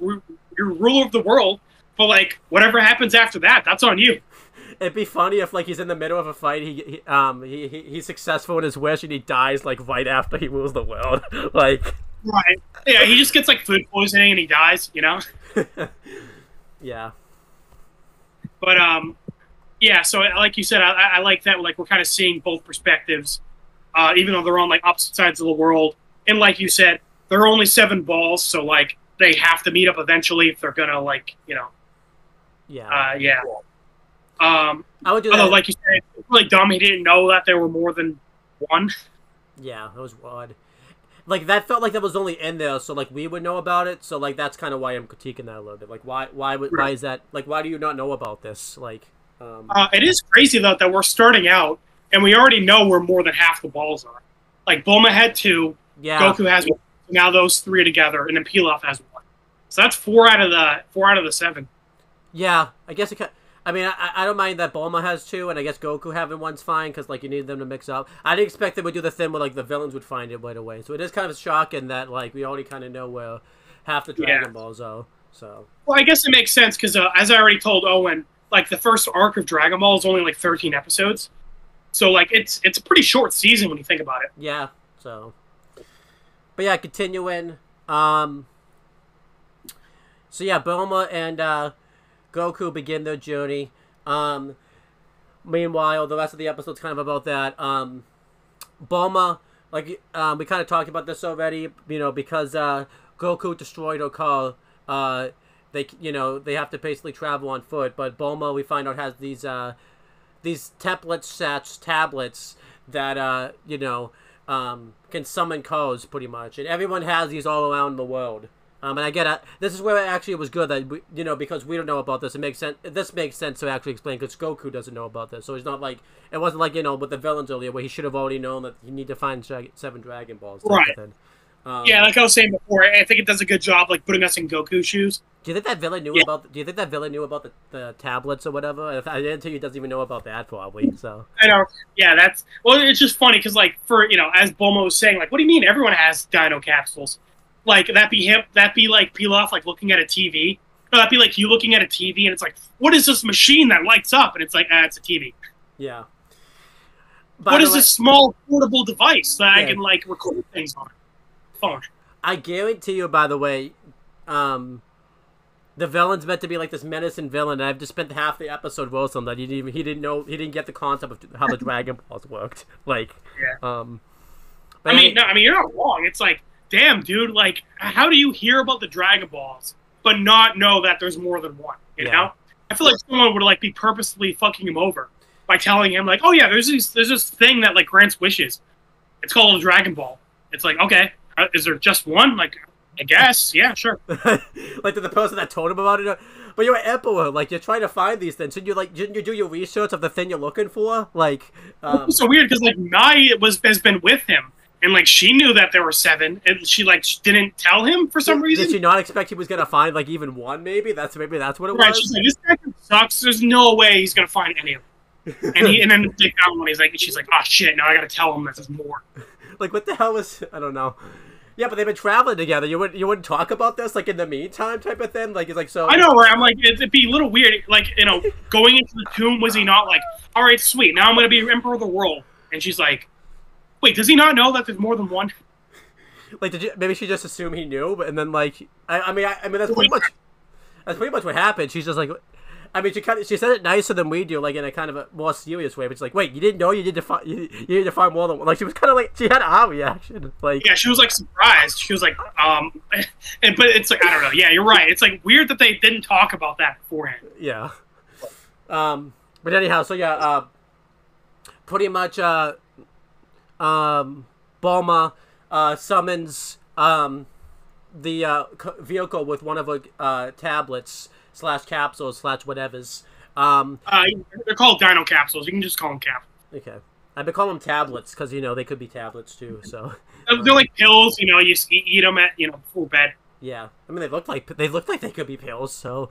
ruler of the world, but like whatever happens after that, that's on you. It'd be funny if like he's in the middle of a fight, he's successful in his wish and he dies like right after he rules the world, like. Right. Yeah, he just gets like food poisoning and he dies, you know? Yeah. But yeah, so like you said, I like that like we're kind of seeing both perspectives, even though they're on like opposite sides of the world. And like you said, there are only 7 balls, so like they have to meet up eventually if they're gonna like, you know. Yeah. Yeah. I would do although that. like you said, it's really dumb he didn't know that there were more than one. Yeah, that was odd. Like that felt like that was only in there, so like we would know about it. So like that's kind of why I'm critiquing that a little bit. Like why is that? Like why do you not know about this? Like, it is crazy though that we're starting out and we already know where more than half the balls are. Like Bulma had 2, yeah, Goku has 1. Now those 3 are together, and then Pilaf has 1. So that's 4 out of the 7. yeah. I guess it. I mean, I don't mind that Bulma has 2, and I guess Goku having 1's fine, because, like, you need them to mix up. I didn't expect they would do the thing where, like, the villains would find it right away. So it is kind of shocking that, like, we already kind of know where half the Dragon Balls are, so. Well, I guess it makes sense, because as I already told Owen, like, the first arc of Dragon Ball is only, like, 13 episodes. So, like, it's a pretty short season when you think about it. Yeah, so. But, yeah, continuing. So, yeah, Bulma and, Goku begin their journey. Meanwhile, the rest of the episode's kind of about that. Bulma, like we kind of talked about this already, you know, because Goku destroyed her car. They have to basically travel on foot. But Bulma, we find out, has these tablets that can summon cars pretty much, and everyone has these all around the world. And I get it. This is where it was good that because we don't know about this. It makes sense. This makes sense to actually explain because Goku doesn't know about this. So it's not like it wasn't like with the villains earlier where he should have already known that you need to find 7 Dragon Balls. Right. Yeah, like I was saying before, I think it does a good job like putting us in Goku's shoes. Do you think that villain knew about? Do you think that villain knew about the tablets or whatever? If I didn't tell you, he doesn't even know about that probably. So I know. Yeah, it's just funny because like for as Bulma was saying, like, what do you mean everyone has Dino capsules? Like, that'd be like Pilaf, like, looking at a TV. Or that'd be like you looking at a TV, and it's like, what is this machine that lights up? And it's like, it's a TV. Yeah. What is this small portable device that I can, like, record things on? Phone. I guarantee you, by the way, the villain's meant to be like this menacing villain, and I've just spent half the episode with him that he didn't get the concept of how the Dragon Balls worked. Like, yeah. I mean, you're not wrong. It's like, damn, dude, like, how do you hear about the Dragon Balls but not know that there's more than one, you know? I feel like someone would, like, be purposely fucking him over by telling him, like, oh, yeah, there's this thing that, like, grants wishes. It's called a Dragon Ball. It's like, okay, is there just one? Like, I guess, yeah, sure. Like, to the person that told him about it, but you're an emperor, like, you're trying to find these things, shouldn't you do your research of the thing you're looking for? Like, it's so weird, because, like, Nai has been with him. And, like, she knew that there were 7, and she, like, didn't tell him for some reason. Did she not expect he was going to find, like, even one, maybe? That's what it was? She's like, this guy sucks. There's no way he's going to find any of them. And then they found one. She's like, oh, shit, now I got to tell him that there's more. Like, what the hell was... I don't know. Yeah, but they've been traveling together. You wouldn't talk about this, like, in the meantime type of thing? Like, it's like, so... I know, right? I'm like, it'd be a little weird. Like, going into the tomb, was he not like, all right, sweet, now I'm going to be Emperor of the world. And she's like... Wait, does he not know that there's more than one? Like, maybe she just assumed he knew, and then like, I mean, that's pretty much what happened. She's just like, I mean, she said it nicer than we do, like in a kind of a more serious way. But she's like, wait, you didn't know you need to find more than one. Like, she was kind of like, she had our reaction. Like, yeah, she was like surprised. She was like, but it's like, I don't know. Yeah, you're right. It's like weird that they didn't talk about that beforehand. Yeah. But anyhow, so yeah, pretty much, Bulma summons the vehicle with one of her tablets / capsules / whatevers. They're called Dino capsules. You can just call them capsules. Okay, I've been calling them tablets because they could be tablets too. So They're like pills, you know. You eat them at before bed. Yeah, I mean they look like they could be pills. So,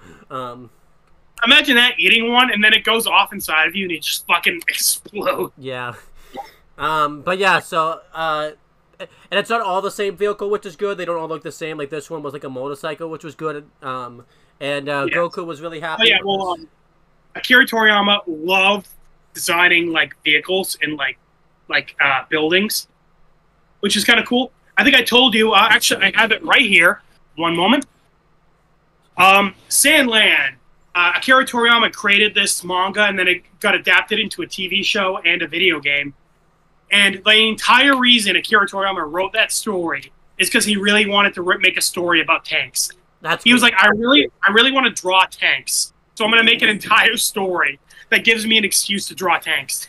imagine that, eating one and then it goes off inside of you and you just fucking explode. Yeah. But yeah, so and it's not all the same vehicle, which is good. They don't all look the same. Like this one was like a motorcycle, which was good. And Goku was really happy. Oh yeah, well, Akira Toriyama loved designing like vehicles and like buildings, which is kind of cool. I think I told you. Actually, I have it right here. One moment. Sandland. Akira Toriyama created this manga, and then it got adapted into a TV show and a video game. And the entire reason Akira Toriyama wrote that story is because he really wanted to make a story about tanks. He was like, I really want to draw tanks, so I'm going to make an entire story that gives me an excuse to draw tanks.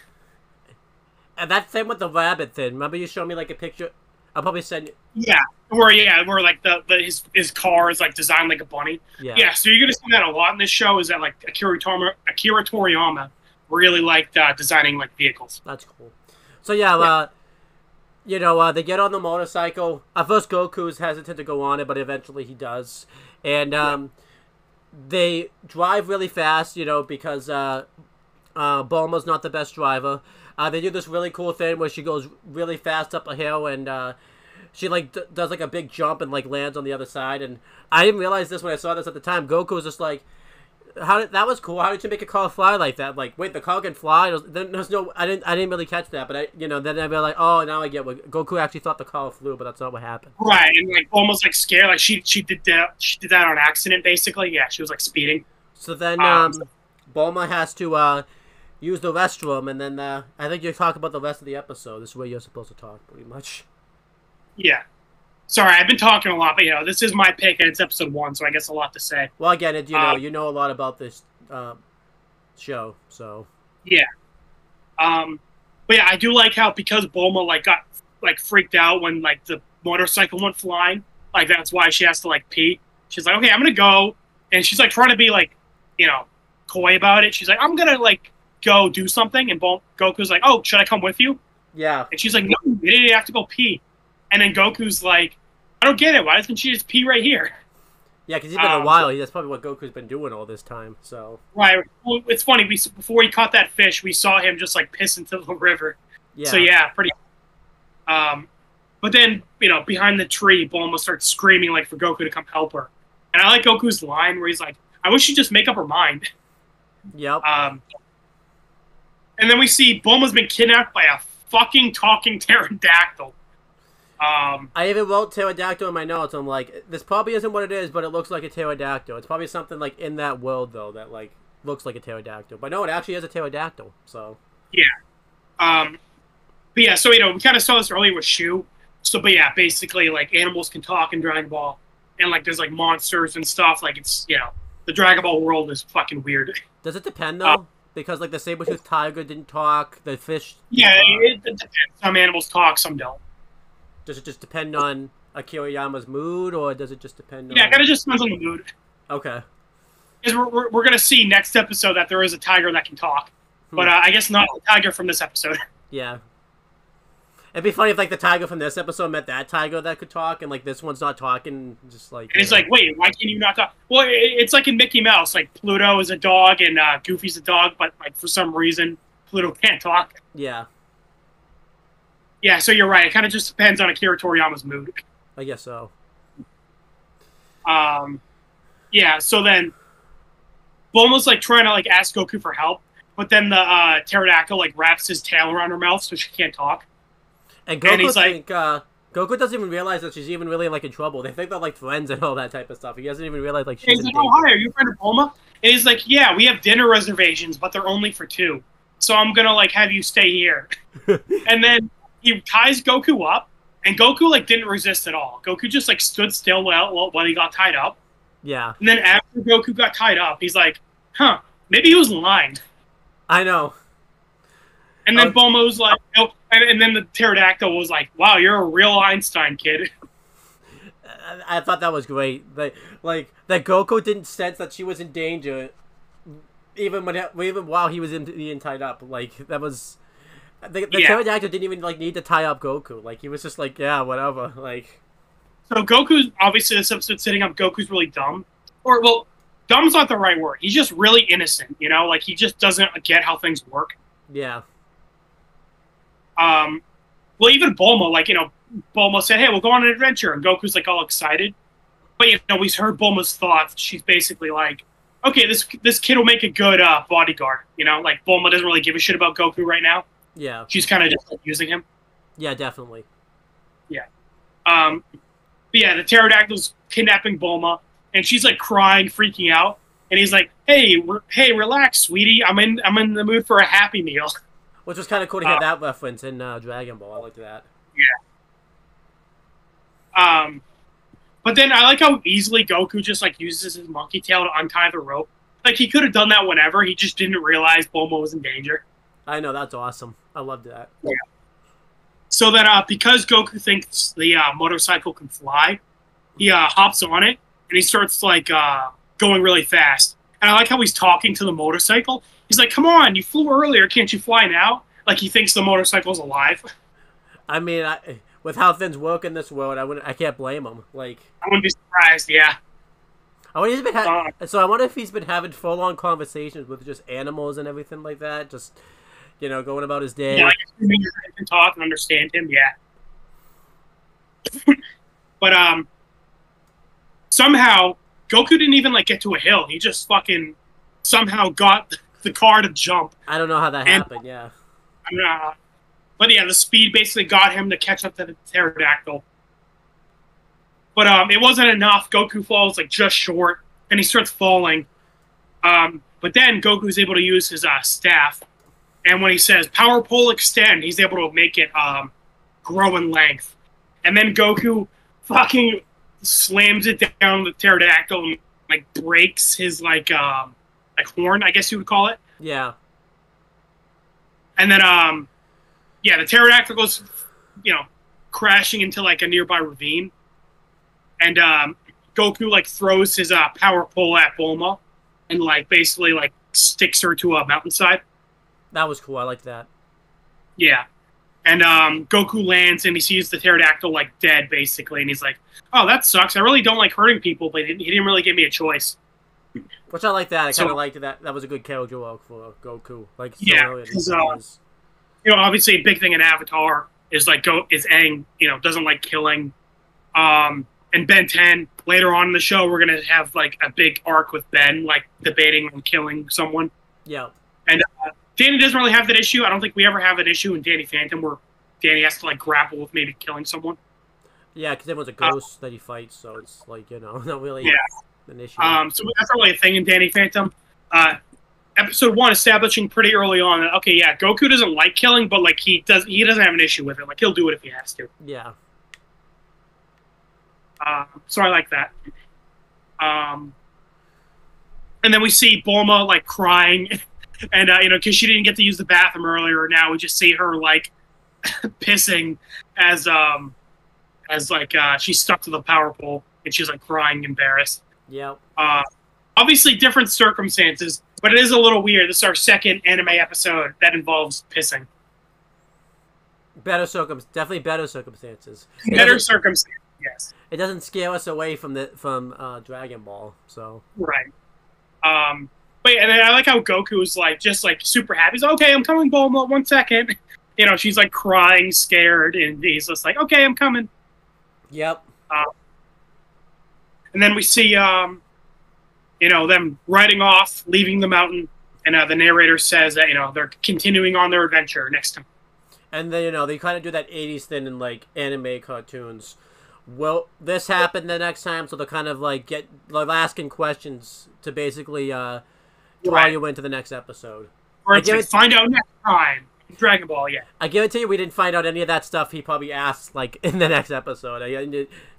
And that same with the rabbit thing. Remember you showed me like a picture? I'll probably send you. Yeah, where like his car is like designed like a bunny. Yeah. So you're gonna see that a lot in this show. Is that like Akira Toriyama really liked designing like vehicles. That's cool. So yeah. They get on the motorcycle. At first, Goku's hesitant to go on it, but eventually he does. And they drive really fast, because Bulma's not the best driver. They do this really cool thing where she goes really fast up a hill, and she like does like a big jump and like lands on the other side. And I didn't realize this when I saw this at the time. Goku was just like, that was cool. How did you make a car fly like that? Like, wait, the car can fly? There's no, I didn't really catch that, but then I realized, oh, now I get what Goku actually thought the car flew, but that's not what happened. Right, and like almost like scared, like she did that on accident, basically. Yeah, she was like speeding. So then Bulma has to use the restroom, and then I think you talk about the rest of the episode. This is where you're supposed to talk, pretty much. Yeah. Sorry, I've been talking a lot, but this is my pick, and it's episode 1, so I guess a lot to say. Well, again, you know a lot about this show, so yeah. But yeah, I do like how because Bulma like got like freaked out when like the motorcycle went flying, like that's why she has to like pee. She's like, okay, I'm gonna go, and she's like trying to be like, coy about it. She's like, I'm gonna like go do something, and Goku's like, oh, should I come with you? Yeah. And she's like, no, you have to go pee. And then Goku's like, I don't get it. Why doesn't she just pee right here? Yeah, because he's been a while. That's probably what Goku's been doing all this time. So right. Well, it's funny. Before he caught that fish, we saw him just like piss into the river. Yeah. So yeah, pretty. But then behind the tree, Bulma starts screaming like for Goku to come help her. And I like Goku's line where he's like, "I wish she'd just make up her mind." Yep. And then we see Bulma's been kidnapped by a fucking talking pterodactyl. I even wrote pterodactyl in my notes. I'm like, this probably isn't what it is, but it looks like a pterodactyl. It's probably something like in that world though that like looks like a pterodactyl. But no, it actually is a pterodactyl. So yeah. But yeah, so we kind of saw this earlier with Shu. So, but yeah, basically like animals can talk in Dragon Ball, and like there's like monsters and stuff. Like it's the Dragon Ball world is fucking weird. Does it depend though? Because like the saber-toothed tiger didn't talk, the fish. Yeah, it depends. Some animals talk, some don't. Does it just depend on Akira Yama's mood, or does it just depend on... Yeah, it kind of just depends on the mood. Okay. Because we're going to see next episode that there is a tiger that can talk. But I guess not the tiger from this episode. Yeah. It'd be funny if like the tiger from this episode met that tiger that could talk, and like this one's not talking, just like... And it's like, wait, why can't you not talk? Well, it's like in Mickey Mouse. Like Pluto is a dog and Goofy's a dog, but like for some reason, Pluto can't talk. Yeah. Yeah, so you're right. It kind of just depends on Akira Toriyama's mood. I guess so. Yeah, so then Bulma's like trying to like ask Goku for help, but then the pterodactyl like wraps his tail around her mouth so she can't talk. And Goku Goku doesn't even realize that she's even really like in trouble. They think they're like friends and all that type of stuff. He doesn't even realize like she's in danger. Oh, hi, are you a friend of Bulma? And he's like, yeah, we have dinner reservations, but they're only for 2. So I'm gonna like have you stay here. And then he ties Goku up, and Goku like didn't resist at all. Goku just like stood still while he got tied up. Yeah. And then after Goku got tied up, he's like, huh, maybe he was lying. I know. And then Bulma was like, oh, and then the pterodactyl was like, wow, you're a real Einstein kid. I thought that was great. Like that Goku didn't sense that she was in danger, even while he was being tied up. Like that was. The pterodactyl didn't even like need to tie up Goku. Like he was just like, yeah, whatever. Like, so Goku's obviously this episode setting up Goku's really dumb, or well, dumb's not the right word. He's just really innocent, you know. Like he just doesn't get how things work. Yeah. Well, even Bulma, like Bulma said, "Hey, we'll go on an adventure," and Goku's like all excited. But we heard Bulma's thoughts. She's basically like, "Okay, this kid will make a good bodyguard." You know, like Bulma doesn't really give a shit about Goku right now. Yeah. She's kind of just like, using him. Yeah, definitely. Yeah. But yeah, the pterodactyl's kidnapping Bulma, and she's like crying, freaking out, and he's like, "Hey, relax, sweetie. I'm in the mood for a Happy Meal." Which was kind of cool to get that reference in Dragon Ball. I liked that. Yeah. But then I like how easily Goku just like uses his monkey tail to untie the rope. Like he could have done that whenever. He just didn't realize Bulma was in danger. I know, that's awesome. I loved that. Yeah. So then, because Goku thinks the motorcycle can fly, he hops on it and he starts like going really fast. And I like how he's talking to the motorcycle. He's like, "Come on, you flew earlier. Can't you fly now?" Like he thinks the motorcycle's alive. I mean, with how things work in this world, I can't blame him. Like, I wouldn't be surprised. Yeah. I wonder if he's been having full-on conversations with just animals and everything like that. Just going about his day. Yeah, like assuming I can talk and understand him. Yeah. But somehow Goku didn't even like get to a hill. He just fucking somehow got the car to jump. I don't know how that happened. Yeah. But yeah, the speed basically got him to catch up to the pterodactyl. But it wasn't enough. Goku falls like just short, and he starts falling. But then Goku's able to use his staff, and when he says "Power Pole Extend," he's able to make it grow in length. And then Goku fucking slams it down the pterodactyl and like breaks his like horn, I guess you would call it. Yeah. And then the pterodactyl goes crashing into like a nearby ravine. And Goku like throws his power pole at Bulma and like basically like sticks her to a mountainside. That was cool. I liked that. Yeah. And Goku lands and he sees the pterodactyl like dead basically, and he's like, "Oh, that sucks. I really don't like hurting people, but he didn't really give me a choice." Which I like that. I kind of liked that. That was a good character arc for Goku. Like, because obviously a big thing in Avatar is like Aang, doesn't like killing. And Ben 10 later on in the show, we're gonna have like a big arc with Ben like debating on killing someone. Yeah. And Danny doesn't really have that issue. I don't think we ever have an issue in Danny Phantom where Danny has to like grapple with maybe killing someone. Yeah, because everyone's a ghost that he fights, so it's like not really an issue. So that's not really a thing in Danny Phantom. Episode 1 establishing pretty early on that Goku doesn't like killing, but like he doesn't have an issue with it. Like he'll do it if he has to. Yeah. So I like that. And then we see Bulma like crying, and because she didn't get to use the bathroom earlier. Now we just see her like pissing as she's stuck to the power pole and she's like crying, embarrassed. Yep. Obviously different circumstances, but it is a little weird. This is our second anime episode that involves pissing. Definitely better circumstances. Better circumstances. Yes. It doesn't scare us away from Dragon Ball, so. Right. But and then I like how Goku is like just like super happy. He's like, "Okay, I'm coming, Bulma. 1 second." She's like crying, scared, and he's just like, "Okay, I'm coming." Yep. And then we see them riding off, leaving the mountain, and the narrator says that they're continuing on their adventure next time. And then they kind of do that 80s thing in like anime cartoons. Will this happen the next time? So they'll kind of like asking questions to basically draw you into the next episode. Or find out next time. Dragon Ball, yeah. I guarantee you we didn't find out any of that stuff he probably asked like in the next episode.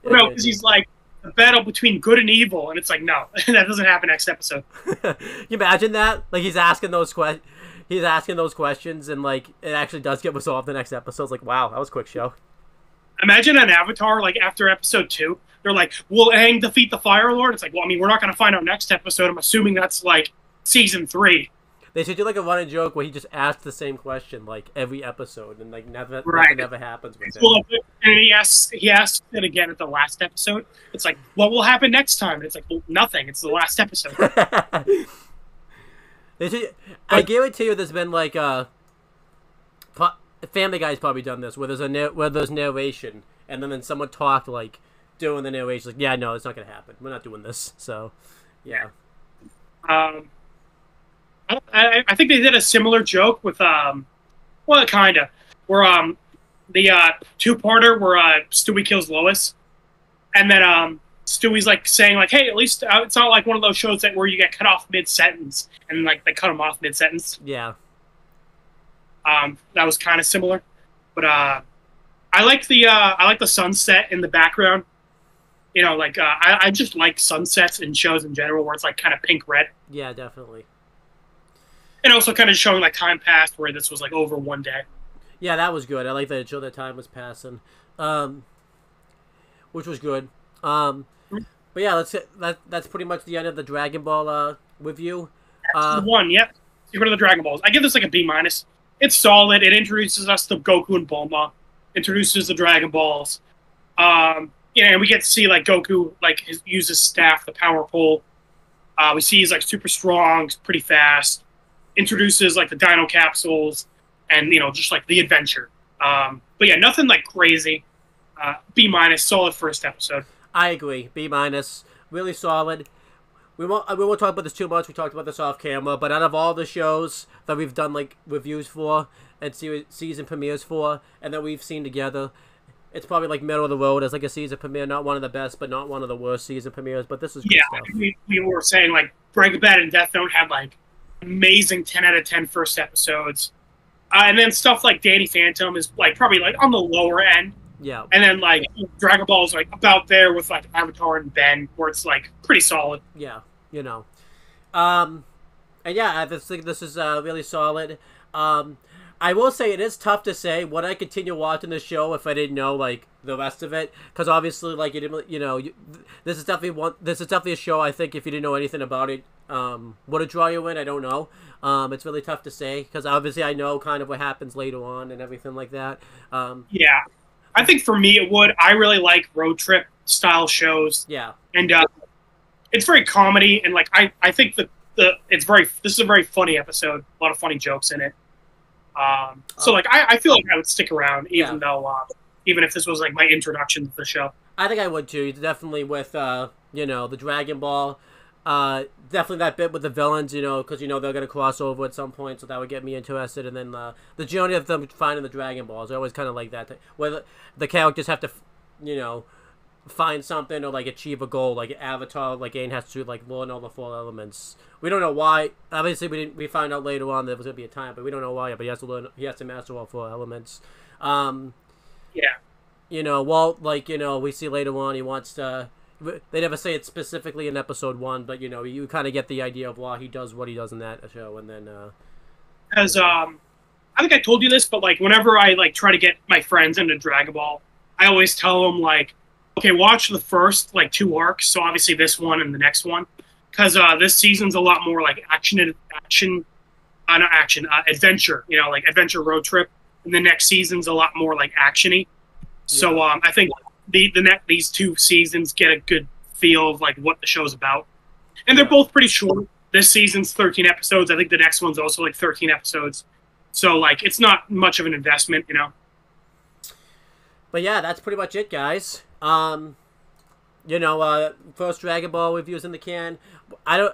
No, because he's like, a battle between good and evil, and it's like, no, that doesn't happen next episode. Can you imagine that? Like he's asking those questions, and like it actually does get resolved the next episode. It's like, wow, that was a quick show. Imagine an Avatar, like, after episode 2, they're like, "Will Aang defeat the Fire Lord?" It's like, well, I mean, we're not going to find out next episode. I'm assuming that's, like, season 3. They should do like a running joke where he just asks the same question like every episode, and like never Right. nothing ever happens with it. Well, and he asks it again at the last episode. It's like, what will happen next time? And it's like, well, nothing. It's the last episode. I guarantee you, there's been like Family Guy's probably done this where there's narration, and then someone talked like doing the narration, like, yeah, no, it's not gonna happen. We're not doing this. So, yeah. I think they did a similar joke with well, kinda, where the two-parter where Stewie kills Lois, and then Stewie's like saying like, hey, at least it's not like one of those shows that where you get cut off mid-sentence and like they cut him off mid-sentence. Yeah. That was kind of similar, but I like the sunset in the background. You know, like I just like sunsets in shows in general where it's like kind of pink red. Yeah, definitely. And also kind of showing like time passed where this was like over one day. Yeah, that was good. I like that it showed that time was passing, which was good. But yeah, that's pretty much the end of the Dragon Ball review. That's the one, yep. Secret of the Dragon Balls. I give this like a B-. It's solid. It introduces us to Goku and Bulma. Introduces the Dragon Balls. And we get to see like Goku like use his staff, the power pole. We see he's like super strong, pretty fast. Introduces like the Dino capsules, and just like the adventure. But yeah, nothing like crazy. B-, solid first episode. I agree. B-, really solid. We won't talk about this too much. We talked about this off camera, but out of all the shows that we've done like reviews for and season premieres for, and that we've seen together, it's probably like middle of the road as like a season premiere. Not one of the best, but not one of the worst season premieres. But this is good stuff. We were saying like Breaking Bad and Death Note had like amazing 10 out of 10 first episodes, and then stuff like Danny Phantom is like probably like on the lower end. Yeah. And then like Dragon Ball is like about there with like Avatar and Ben, where it's like pretty solid. Yeah, and yeah, I just think this is really solid. I will say it is tough to say would I continue watching the show if I didn't know like the rest of it, because obviously like you didn't, this is definitely a show I think if you didn't know anything about it, would it draw you in? I don't know. It's really tough to say because obviously I know kind of what happens later on and everything like that. Yeah. I think for me it would. I really like road trip style shows. Yeah. And it's very comedy, and like I think this is a very funny episode. A lot of funny jokes in it. So like I feel like I would stick around even though even if this was like my introduction to the show. I think I would too. Definitely with the Dragon Ball. Definitely that bit with the villains, because they're gonna cross over at some point, so that would get me interested. And then the journey of them finding the Dragon Balls, I always kind of like that, where the characters have to, find something or like achieve a goal. Like Avatar, like Aang has to like learn all the 4 elements. We don't know why. Obviously, we find out later on there was gonna be a time, but we don't know why. But he has to learn. He has to master all 4 elements. Yeah. Walt, like we see later on, he wants to. They never say it specifically in episode 1, but you kind of get the idea of why he does what he does in that show, and then. As I think I told you this, but like whenever I like try to get my friends into Dragon Ball, I always tell them like, okay, watch the first like 2 arcs. So obviously this one and the next one, because this season's a lot more like adventure. Like adventure road trip, and the next season's a lot more like actiony. So I think these 2 seasons get a good feel of like what the show's about, and they're both pretty short. This season's 13 episodes. I think the next one's also like 13 episodes. So like it's not much of an investment, But yeah, that's pretty much it, guys. First Dragon Ball reviews in the can. I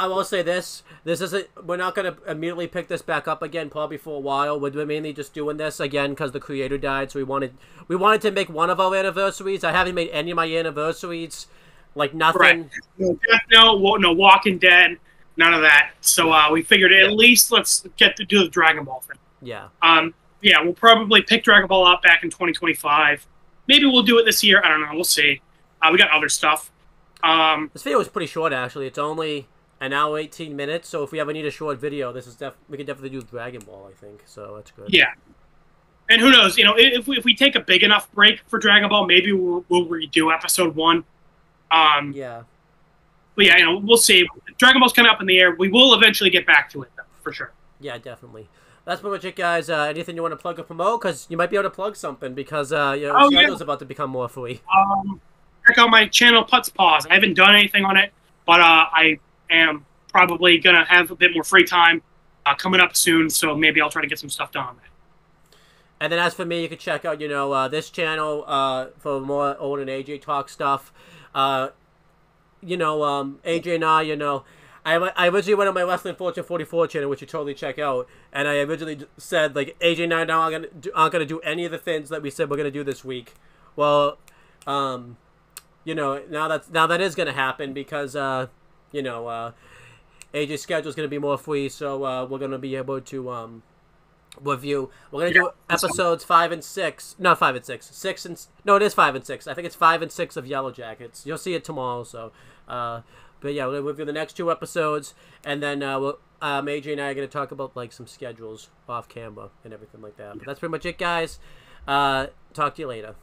will say this. This isn't. We're not gonna immediately pick this back up again, probably for a while. We're mainly just doing this again because the creator died. So we wanted to make one of our anniversaries. I haven't made any of my anniversaries. Like nothing. Right. No, Walking Dead, none of that. So we figured at least let's get to do the Dragon Ball thing. Yeah. Yeah, we'll probably pick Dragon Ball up back in 2025. Maybe we'll do it this year. I don't know. We'll see. We got other stuff. This video is pretty short, actually. It's only an hour 18 minutes. So if we ever need a short video, this is we can definitely do Dragon Ball, I think. So that's good. Yeah. And who knows? If we take a big enough break for Dragon Ball, maybe we'll redo episode 1. Yeah. But yeah, we'll see. Dragon Ball's kind of up in the air. We will eventually get back to it, though. for sure. Yeah, definitely. That's pretty much it, guys. Anything you want to plug or promote? Because you might be able to plug something because your schedule's about to become more free. Check out my channel, Putz Paws. I haven't done anything on it, but I am probably going to have a bit more free time coming up soon, so maybe I'll try to get some stuff done on that. And then as for me, you can check out, this channel for more Owen and AJ talk stuff. AJ and I originally went on my Wrestling Fortune 44 channel, which you totally check out, and I originally said, like, AJ and I now aren't going to do any of the things that we said we're going to do this week. Well, now that is going to happen because, AJ's schedule is going to be more free, so we're going to be able to review. We're going to do episodes 5 and 6. Not 5 and 6. 6 and... No, it is 5 and 6. I think it's 5 and 6 of Yellow Jackets. You'll see it tomorrow, so... But yeah, we'll review the next 2 episodes, and then AJ and I are going to talk about, like, some schedules off camera and everything like that. But that's pretty much it, guys. Talk to you later.